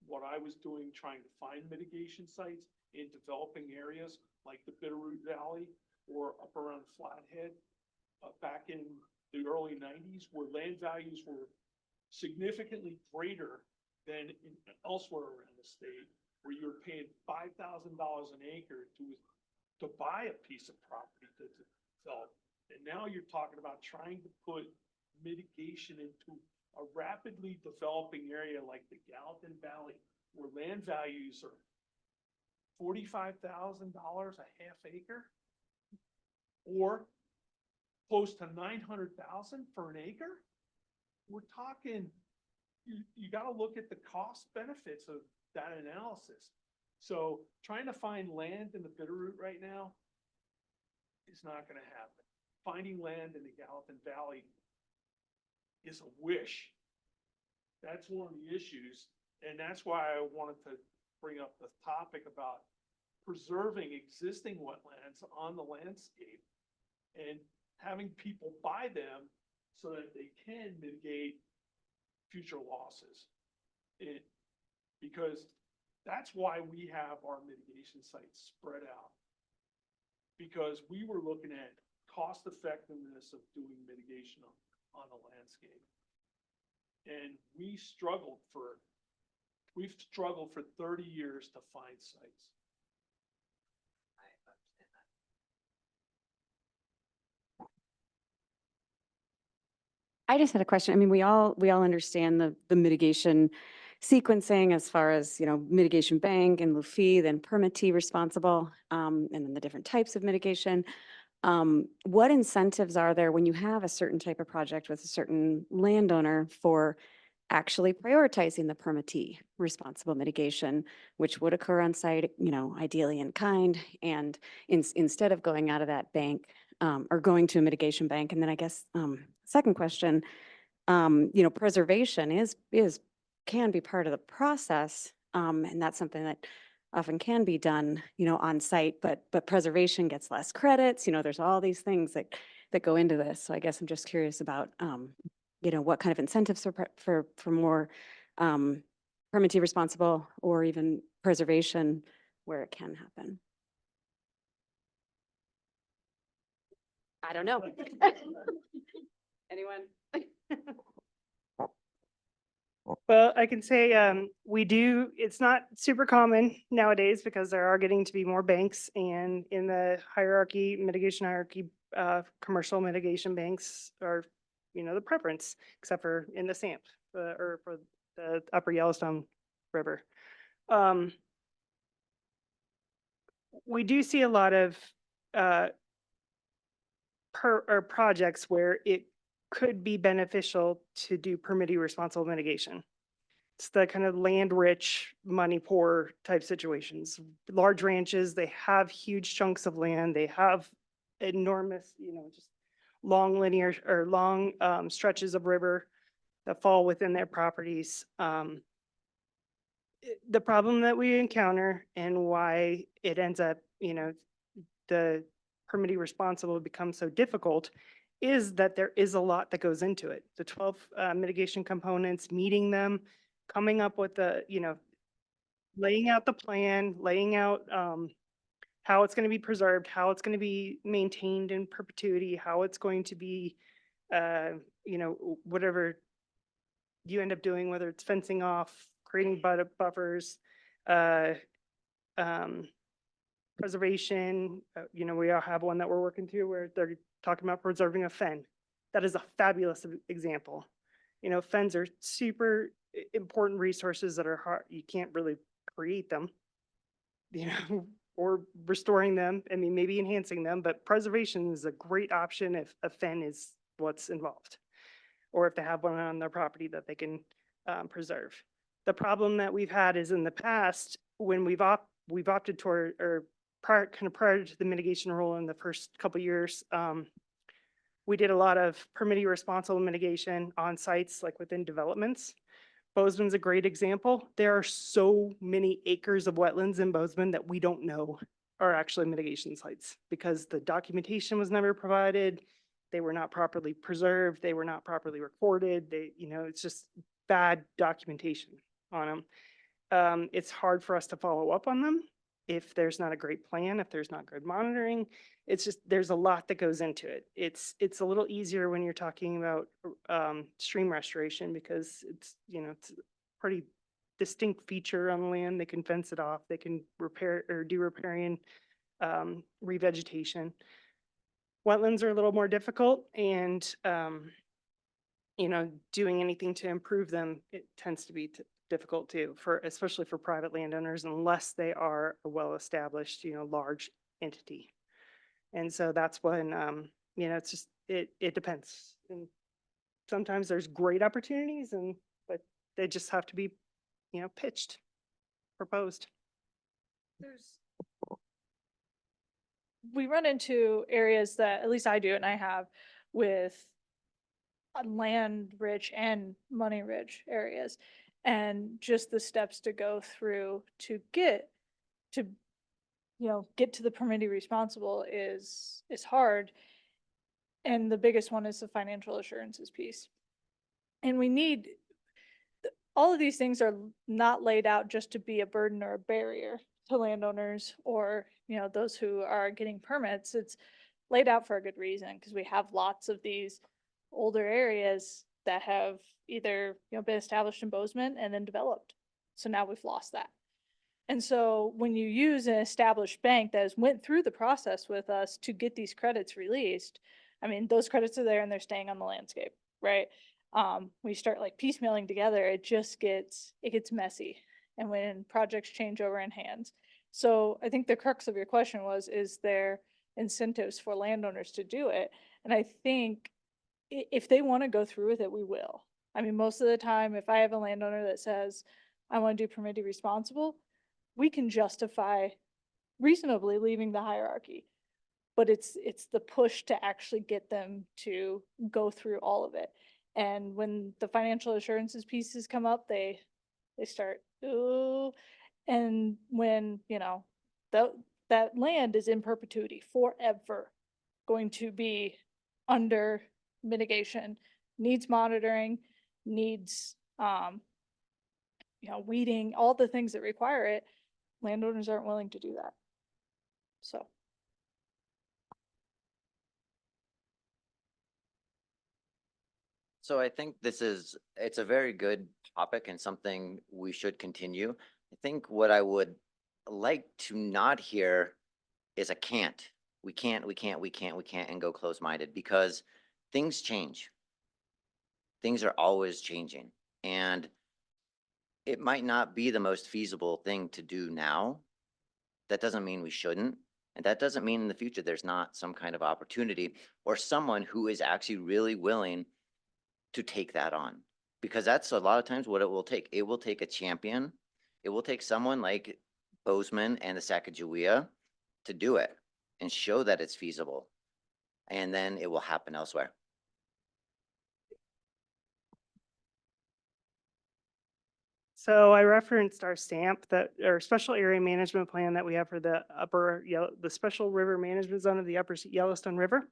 S18: what I was doing, trying to find mitigation sites in developing areas like the Bitterroot Valley or up around Flathead, back in the early 90s, where land values were significantly greater than elsewhere around the state, where you were paying $5,000 an acre to buy a piece of property to develop. And now you're talking about trying to put mitigation into a rapidly developing area like the Gallatin Valley, where land values are $45,000 a half acre, or close to $900,000 for an acre. We're talking you gotta look at the cost benefits of that analysis. So trying to find land in the Bitterroot right now is not gonna happen. Finding land in the Gallatin Valley is a wish. That's one of the issues, and that's why I wanted to bring up the topic about preserving existing wetlands on the landscape and having people buy them so that they can mitigate future losses. Because that's why we have our mitigation sites spread out. Because we were looking at cost effectiveness of doing mitigation on the landscape. And we've struggled for 30 years to find sites.
S24: I just had a question. I mean, we all understand the mitigation sequencing as far as, mitigation bank and fee, then permittee responsible, and then the different types of mitigation. What incentives are there when you have a certain type of project with a certain landowner for actually prioritizing the permittee responsible mitigation, which would occur on site, ideally in kind, and instead of going out of that bank, or going to a mitigation bank? And then I guess, second question, preservation can be part of the process. And that's something that often can be done, on site, but preservation gets less credits. There's all these things that go into this. So I guess I'm just curious about, what kind of incentives for more permittee responsible or even preservation where it can happen. I don't know. Anyone?
S22: Well, I can say, it's not super common nowadays because there are getting to be more banks, and in the mitigation hierarchy, commercial mitigation banks are, the preference, except for in the SAMP, or for the Upper Yellowstone River. We do see a lot of, projects where it could be beneficial to do permittee responsible mitigation. It's the kind of land rich, money poor type situations. Large ranches, they have huge chunks of land. They have enormous, just long linear or long stretches of river that fall within their properties. The problem that we encounter and why it ends up, the permittee responsible becomes so difficult is that there is a lot that goes into it. The 12 mitigation components, meeting them, coming up with laying out the plan, laying out how it's going to be preserved, how it's going to be maintained in perpetuity, how it's going to be, whatever you end up doing, whether it's fencing off, creating buffers, preservation. We all have one that we're working through where they're talking about preserving a fen. That is a fabulous example. Fens are super important resources that are hard. You can't really create them, or restoring them. I mean, maybe enhancing them, but preservation is a great option if a fen is what's involved, or if they have one on their property that they can preserve. The problem that we've had is in the past when we've opted toward, or prior to the mitigation rule in the first couple of years, we did a lot of permittee responsible mitigation on sites like within developments. Bozeman's a great example. There are so many acres of wetlands in Bozeman that we don't know are actually mitigation sites because the documentation was never provided. They were not properly preserved. They were not properly recorded. It's just bad documentation on them. It's hard for us to follow up on them if there's not a great plan, if there's not good monitoring. It's just, there's a lot that goes into it. It's a little easier when you're talking about stream restoration because it's a pretty distinct feature on the land. They can fence it off. They can repair or do riparian revegetation. Wetlands are a little more difficult, and doing anything to improve them, it tends to be difficult too, especially for private landowners, unless they are a well-established, large entity. And so that's when, it depends. And sometimes there's great opportunities, but they just have to be, pitched, proposed.
S23: We run into areas that, at least I do, and I have, with land rich and money rich areas. And just the steps to go through to get to, get to the permittee responsible is hard. And the biggest one is the financial assurances piece. And we need, all of these things are not laid out just to be a burden or a barrier to landowners or, those who are getting permits. It's laid out for a good reason, because we have lots of these older areas that have either, been established in Bozeman and then developed. So now we've lost that. And so when you use an established bank that has went through the process with us to get these credits released, I mean, those credits are there and they're staying on the landscape, right? We start like piecemealing together, it gets messy. And when projects change over in hands. So I think the crux of your question was, is there incentives for landowners to do it? And I think if they want to go through with it, we will. I mean, most of the time, if I have a landowner that says, I want to do permittee responsible, we can justify reasonably leaving the hierarchy. But it's the push to actually get them to go through all of it. And when the financial assurances pieces come up, they start, ooh. And when, that land is in perpetuity forever, going to be under mitigation, needs monitoring, needs, weeding, all the things that require it, landowners aren't willing to do that. So.
S6: So I think it's a very good topic and something we should continue. I think what I would like to not hear is a can't. We can't, and go close-minded, because things change. Things are always changing, and it might not be the most feasible thing to do now. That doesn't mean we shouldn't. And that doesn't mean in the future there's not some kind of opportunity or someone who is actually really willing to take that on, because that's a lot of times what it will take. It will take a champion. It will take someone like Bozeman and the Sacagawea to do it and show that it's feasible. And then it will happen elsewhere.
S22: So I referenced our SAMP, our special area management plan that we have for the the special river management zone of the upper Yellowstone River.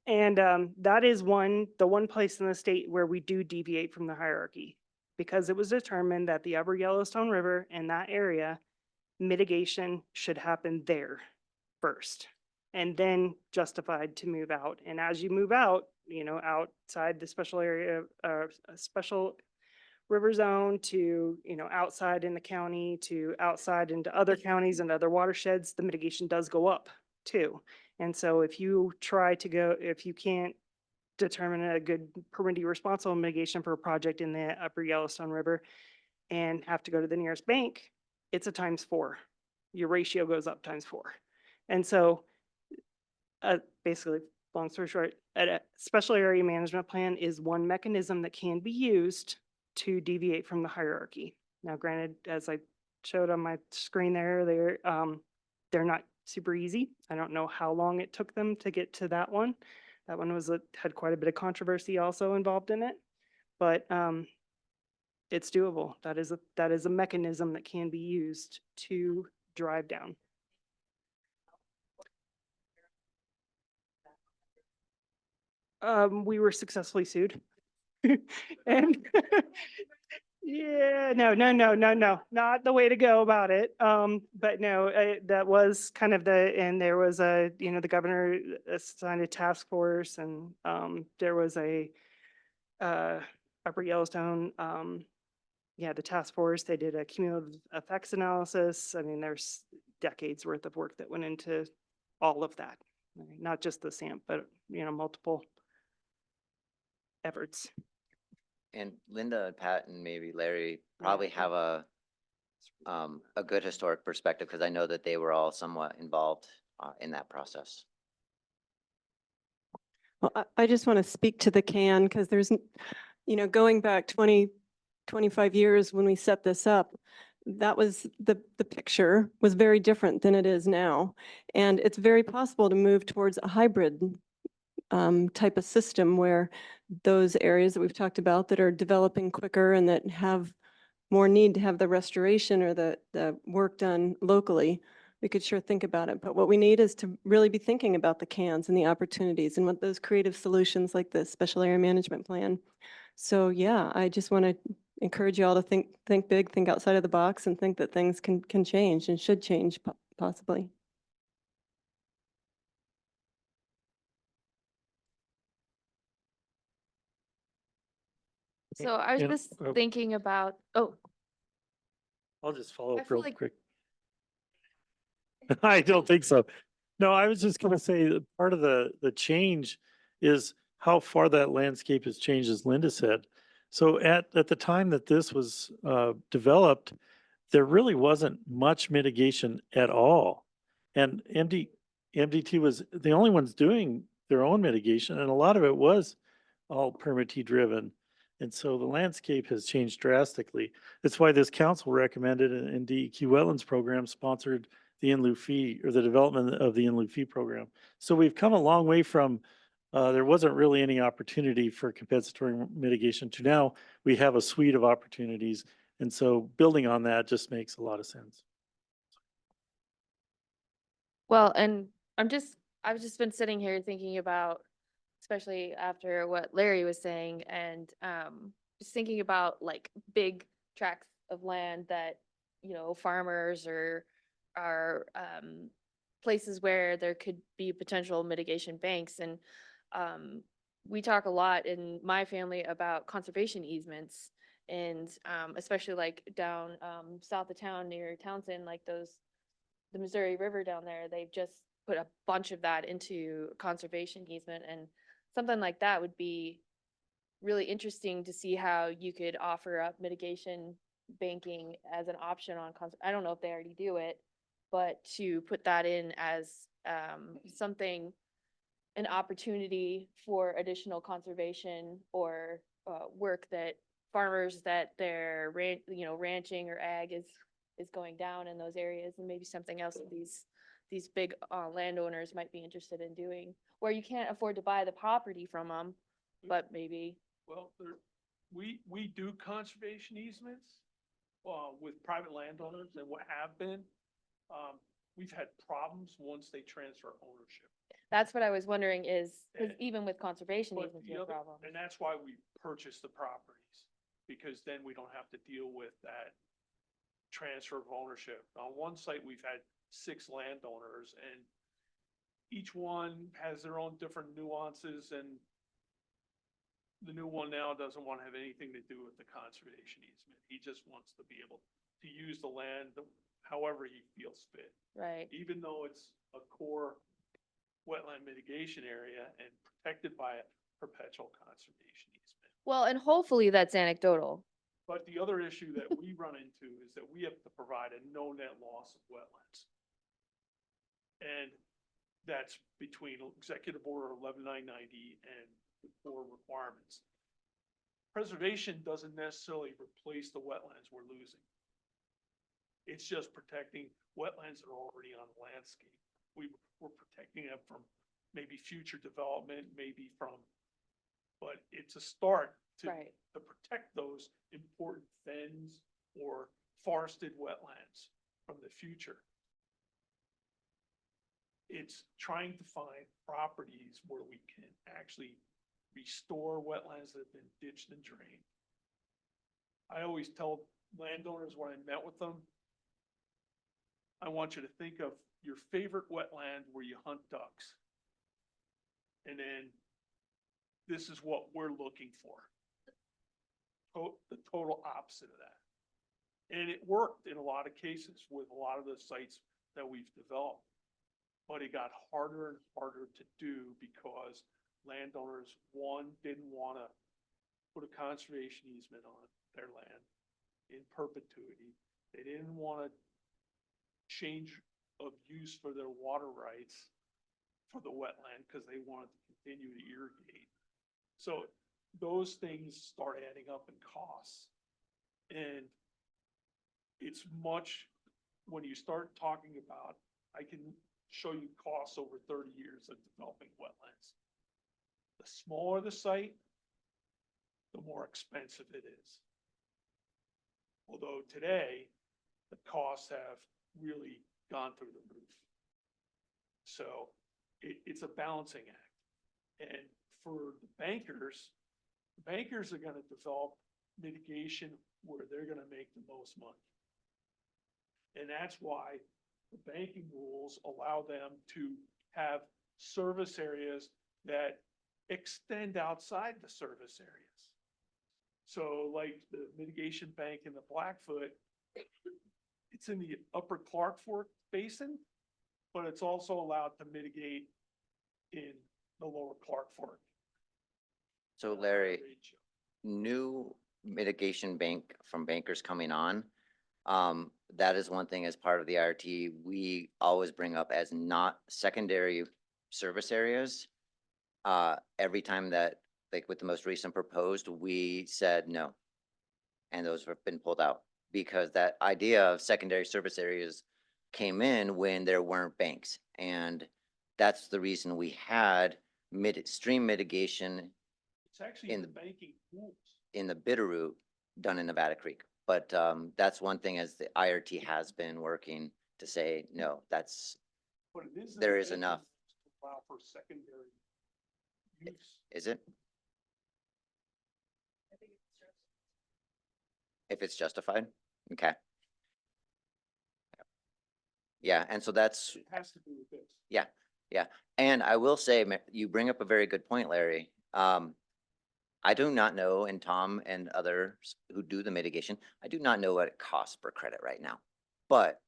S22: And that is the one place in the state where we do deviate from the hierarchy, because it was determined that the upper Yellowstone River and that area, mitigation should happen there first, and then justified to move out. And as you move out, outside the special area, special river zone to, outside in the county to outside into other counties and other watersheds, the mitigation does go up too. And so if you can't determine a good permittee responsible mitigation for a project in the upper Yellowstone River and have to go to the nearest bank, it's a ×4. Your ratio goes up ×4. And so basically, long story short, a special area management plan is one mechanism that can be used to deviate from the hierarchy. Now, granted, as I showed on my screen there, they're not super easy. I don't know how long it took them to get to that one. That one had quite a bit of controversy also involved in it, but it's doable. That is a mechanism that can be used to drive down. We were successfully sued. And yeah, no, not the way to go about it. But no, that was kind of and there was the governor assigned a task force, and there was a Upper Yellowstone, the task force, they did a cumulative effects analysis. I mean, there's decades worth of work that went into all of that, not just the SAMP, but multiple efforts.
S6: And Linda and Pat and maybe Larry probably have a good historic perspective, because I know that they were all somewhat involved in that process.
S16: Well, I just want to speak to the can, because there's, going back 20 25 years when we set this up, that was the picture was very different than it is now. And it's very possible to move towards a hybrid type of system where those areas that we've talked about that are developing quicker and that have more need to have the restoration or the work done locally, we could sure think about it. But what we need is to really be thinking about the cans and the opportunities and what those creative solutions like the special area management plan. So yeah, I just want to encourage you all to think big, think outside of the box, and think that things can change and should change possibly.
S25: So I was
S28: And,
S25: just thinking about, oh,
S28: I'll just follow
S25: I
S28: up
S25: feel
S28: real
S25: like-
S28: quick. I don't think so. No, I was just gonna say that part of the change is how far that landscape has changed, as Linda said. So at the time that this was developed, there really wasn't much mitigation at all. And MDT was the only ones doing their own mitigation, and a lot of it was all permittee driven. And so the landscape has changed drastically. That's why this council recommended and DEQ Wetlands Program sponsored the in lieu fee or the development of the in lieu fee program. So we've come a long way from there wasn't really any opportunity for compensatory mitigation to now we have a suite of opportunities. And so building on that just makes a lot of sense.
S25: well, and I've just been sitting here thinking about, especially after what Larry was saying, and just thinking about like big tracts of land that, you know, farmers or are places where there could be potential mitigation banks. And we talk a lot in my family about conservation easements, and especially like down south of town near Townsend, like the Missouri River down there, they've just put a bunch of that into conservation easement, and something like that would be really interesting to see how you could offer up mitigation banking as an option on, I don't know if they already do it, but to put that in as something, an opportunity for additional conservation or work that farmers that their ranching or ag is going down in those areas, and maybe something else that these big landowners might be interested in doing, where you can't afford to buy the property from them, but maybe.
S18: Well, we do conservation easements with private landowners and what have been. We've had problems once they transfer ownership.
S25: That's what I was wondering is, because
S18: And-
S25: even with conservation
S18: But
S25: easements,
S18: the
S25: you have
S18: other-
S25: problems.
S18: And that's why we purchase the properties, because then we don't have to deal with that transfer of ownership. On one site, we've had 6 landowners, and each one has their own different nuances, and the new one now doesn't want to have anything to do with the conservation easement. He just wants to be able to use the land however he feels fit.
S25: Right.
S18: Even though it's a core wetland mitigation area and protected by a perpetual conservation easement.
S25: Well, and hopefully that's anecdotal.
S18: But the other issue that we run into is that we have to provide a no net loss of wetlands. And that's between Executive Order 11990 and the core requirements. Preservation doesn't necessarily replace the wetlands we're losing. It's just protecting wetlands that are already on the landscape. We're protecting them from maybe future development, maybe from, but it's a start to protect those important fens or forested wetlands from the future. It's trying to find properties where we can actually restore wetlands that have been ditched and drained. I always tell landowners when I met with them, I want you to think of your favorite wetland where you hunt ducks. And then this is what we're looking for. The total opposite of that. And it worked in a lot of cases with a lot of the sites that we've developed. But it got harder and harder to do because landowners, one, didn't want to put a conservation easement on their land in perpetuity. They didn't want to change of use for their water rights for the wetland because they wanted to continue to irrigate. So those things start adding up in costs. And it's much, when you start talking about, I can show you costs over 30 years of developing wetlands. The smaller the site, the more expensive it is. Although today, the costs have really gone through the roof. So it's a balancing act. And for the bankers are gonna develop mitigation where they're gonna make the most money. And that's why the banking rules allow them to have service areas that extend outside the service areas. So like the mitigation bank in the Blackfoot, it's in the upper Clark Fork Basin, but it's also allowed to mitigate in the lower Clark Fork.
S6: So Larry, new mitigation bank from bankers coming on. That is one thing as part of the IRT, we always bring up as not secondary service areas. Every time that, like with the most recent proposed, we said no. And those have been pulled out because that idea of secondary service areas came in when there weren't banks. And that's the reason we had stream mitigation
S18: It's actually in the banking rules.
S6: in the Bitterroot done in Nevada Creek. But that's one thing as the IRT has been working to say, no, that's,
S18: But it is in
S6: there
S18: the
S6: is
S18: banking
S6: enough.
S18: rules to allow for secondary use.
S6: Is it? If it's justified? Okay. Yeah, and so that's,
S18: It has to do with this.
S6: yeah, yeah. And I will say, you bring up a very good point, Larry. I do not know, and Tom and others who do the mitigation, I do not know what it costs per credit right now. But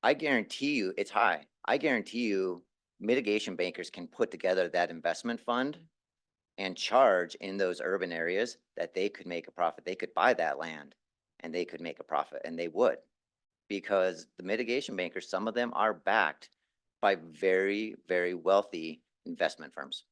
S6: I guarantee you it's high. I guarantee you mitigation bankers can put together that investment fund and charge in those urban areas that they could make a profit. They could buy that land and they could make a profit, and they would. Because the mitigation bankers, some of them are backed by very, very wealthy investment firms.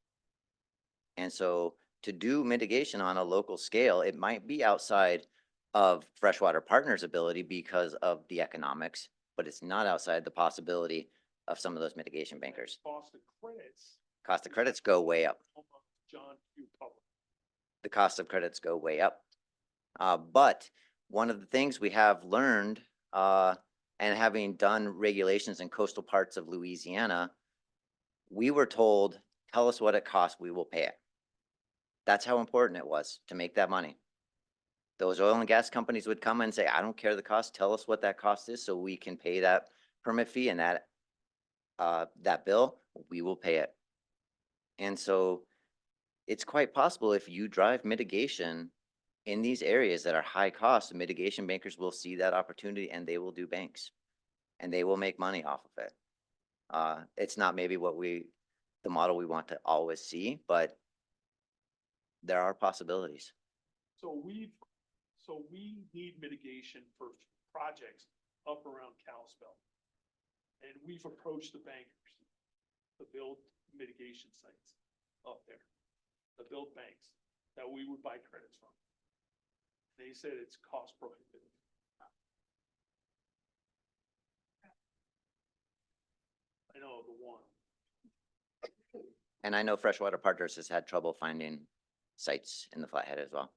S6: And so to do mitigation on a local scale, it might be outside of Freshwater Partners' ability because of the economics, but it's not outside the possibility of some of those mitigation bankers.
S18: Cost of credits.
S6: Cost of credits go way up.
S18: John Q. Public.
S6: The cost of credits go way up. But one of the things we have learned, and having done regulations in coastal parts of Louisiana, we were told, tell us what it costs, we will pay it. That's how important it was to make that money. Those oil and gas companies would come and say, I don't care the cost, tell us what that cost is so we can pay that permit fee and that bill, we will pay it. And so it's quite possible if you drive mitigation in these areas that are high cost, mitigation bankers will see that opportunity and they will do banks and they will make money off of it. It's not maybe the model we want to always see, but there are possibilities.
S18: So we need mitigation for projects up around Kalispell. And we've approached the bankers to build mitigation sites up there, to build banks that we would buy credits from. They said it's cost prohibitive. I know the one.
S6: And I know Freshwater Partners has had trouble finding sites in the Flathead as well.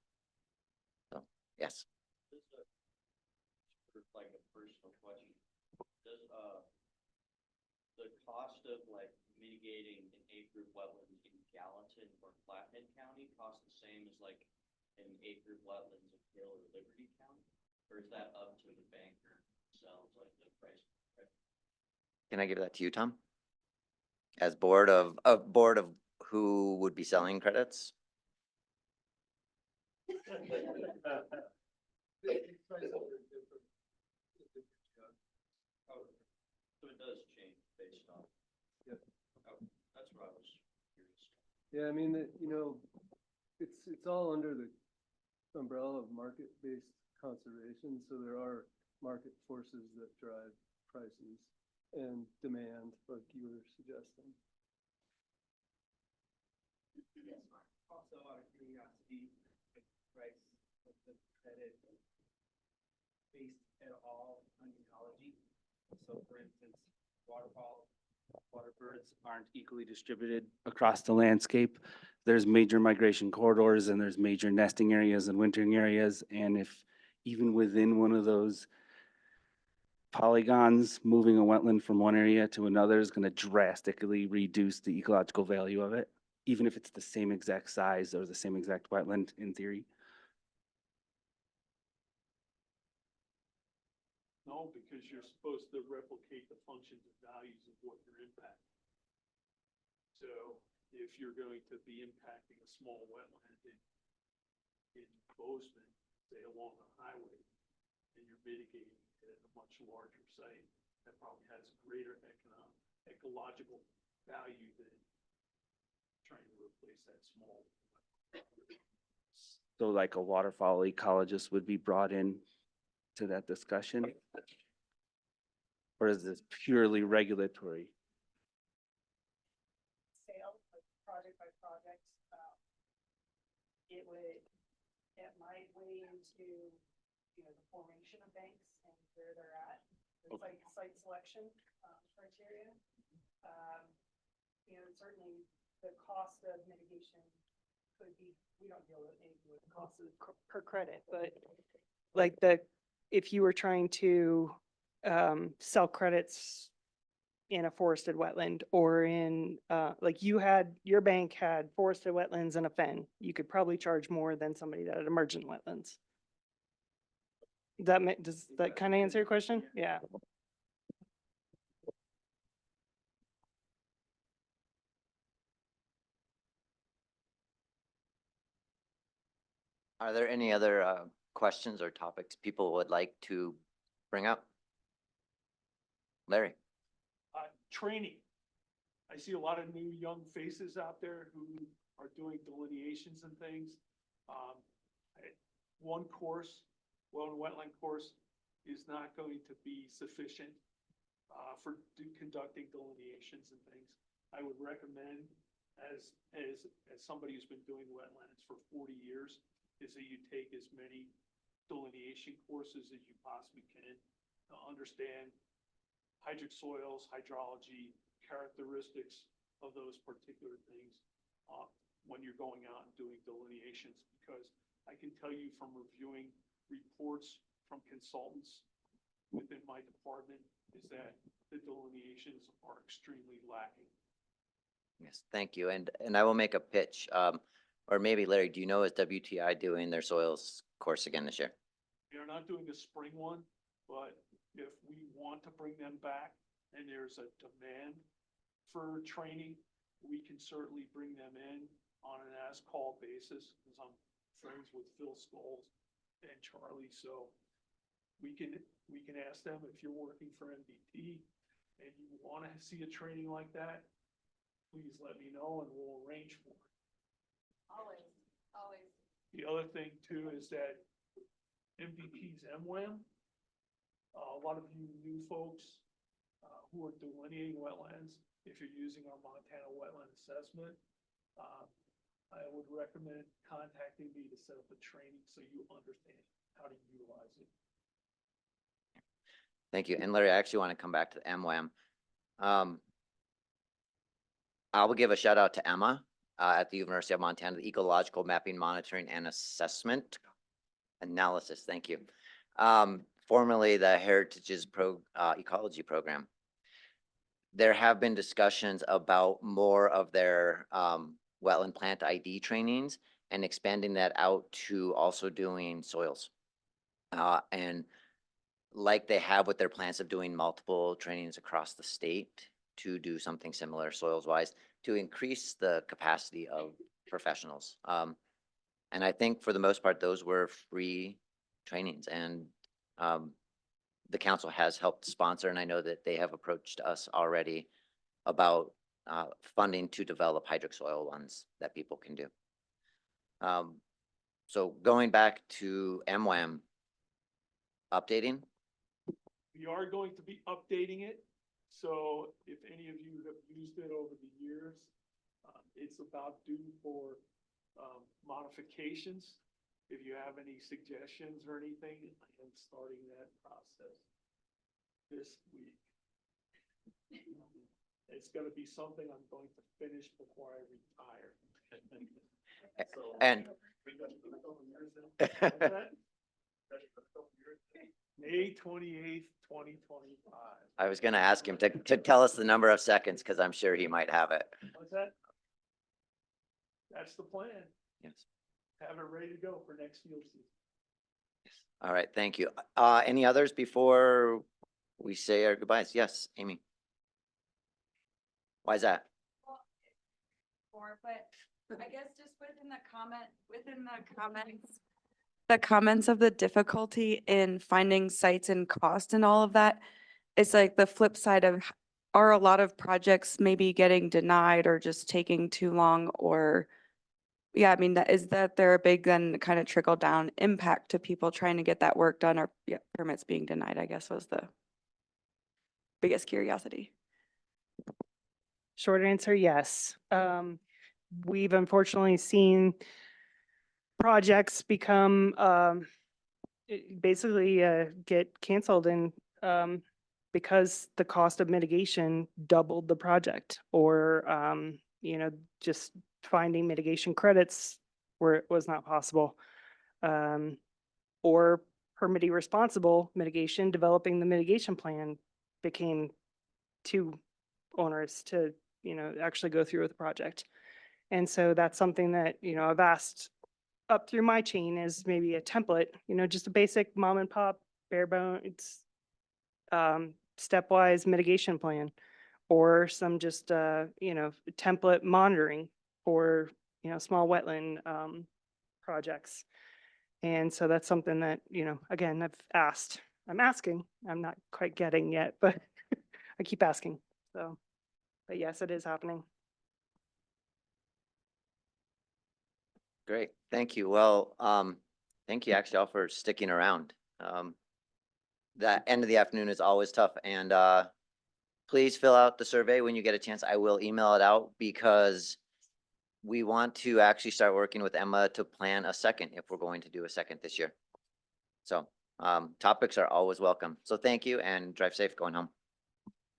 S6: So, yes.
S21: Like a personal question, does, the cost of like mitigating an acre wetland in Gallatin or Flathead County cost the same as like an acre wetlands in Hill or Liberty County? Or is that up to the banker themselves, like the price?
S6: Can I give that to you, Tom? As board of who would be selling credits?
S21: So it does change based on.
S8: Yep.
S21: Oh, that's what I was curious.
S8: Yeah, I mean, it's all under the umbrella of market-based conservation, so there are market forces that drive prices and demand, like you were suggesting.
S7: Also, out of curiosity, the price of the credit
S9: based at all on ecology. So for instance, waterfowl, water birds aren't equally distributed
S27: across the landscape. There's major migration corridors and there's major nesting areas and wintering areas. And if even within one of those polygons, moving a wetland from one area to another is going to drastically reduce the ecological value of it, even if it's the same exact size or the same exact wetland in theory.
S18: No, because you're supposed to replicate the functions and values of what you're impacting. So if you're going to be impacting a small wetland in Bozeman, say along the highway, and you're mitigating it at a much larger site, that probably has greater ecological value than trying to replace that small.
S27: So like a waterfowl ecologist would be brought in to that discussion? Or is this purely regulatory?
S22: Sale, like project by project, it might weigh into, you know, the formation of banks and where they're at. It's like site selection, criteria. You know, certainly the cost of mitigation could be, we don't deal with anything with the cost of per credit, but like if you were trying to, sell credits in a forested wetland or in, like your bank had forested wetlands and a fen, you could probably charge more than somebody that had emergent wetlands. Does that kind of answer your question? Yeah.
S6: Are there any other questions or topics people would like to bring up? Larry?
S18: Training. I see a lot of new young faces out there who are doing delineations and things. One course, well, wetland course is not going to be sufficient for conducting delineations and things. I would recommend as somebody who's been doing wetlands for 40 years is that you take as many delineation courses as you possibly can to understand hydric soils, hydrology, characteristics of those particular things when you're going out and doing delineations. Because I can tell you from reviewing reports from consultants within my department is that the delineations are extremely lacking.
S6: Yes, thank you. And I will make a pitch. Or maybe Larry, do you know, is WTI doing their soils course again this year?
S18: We are not doing a spring one, but if we want to bring them back and there's a demand for training, we can certainly bring them in on an as-call basis, because I'm friends with Phil Scholes and Charlie, so we can ask them if you're working for MDT and you want to see a training like that, please let me know and we'll arrange for it.
S22: Always.
S18: The other thing too is that MDT's MWAM, a lot of you new folks who are delineating wetlands, if you're using our Montana wetland assessment, I would recommend contacting me to set up a training so you understand how to utilize it.
S6: Thank you. And Larry, I actually want to come back to the MWAM. I will give a shout out to Emma at the University of Montana, the Ecological Mapping, Monitoring, and Assessment Analysis. Thank you. Formerly the Heritage's Ecology Program. There have been discussions about more of their wetland plant ID trainings and expanding that out to also doing soils. And like they have with their plans of doing multiple trainings across the state to do something similar soils wise to increase the capacity of professionals. And I think for the most part, those were free trainings, and the council has helped sponsor, and I know that they have approached us already about funding to develop hydric soil ones that people can do. So going back to MWAM updating.
S18: We are going to be updating it. So if any of you have used it over the years, it's about due for modifications. if you have any suggestions or anything, I am starting that process this week. It's gonna be something I'm going to finish before I retire. So,
S6: And
S18: we got a couple years in. What's that? May 28th, 2025.
S6: I was gonna ask him to tell us the number of seconds, because I'm sure he might have it.
S18: What's that? That's the plan.
S6: Yes.
S18: Have it ready to go for next field season.
S6: All right, thank you. Any others before we say our goodbyes? Yes, Amy. Why is that?
S1: But I guess just the comments of the difficulty in finding sites and cost and all of that, it's like the flip side of, are a lot of projects maybe getting denied or just taking too long, or, yeah, I mean, is that there a big then kind of trickle down impact to people trying to get that work done, or yeah, permits being denied, I guess was the biggest curiosity.
S22: Short answer, yes. We've unfortunately seen projects become, basically get canceled and because the cost of mitigation doubled the project, or just finding mitigation credits where it was not possible, or permitting responsible mitigation, developing the mitigation plan became too onerous to actually go through with the project. And so that's something that I've asked up through my chain, is maybe a template, just a basic mom and pop bare bones stepwise mitigation plan, or some just template monitoring for small wetland projects. And so that's something that again, I'm asking, I'm not quite getting yet, but I keep asking. So, but yes, it is happening.
S6: Great, thank you. Well, thank you actually all for sticking around. The end of the afternoon is always tough, and please fill out the survey when you get a chance. I will email it out, because we want to actually start working with Emma to plan a second, if we're going to do a second this year. So topics are always welcome. So thank you, and drive safe going home.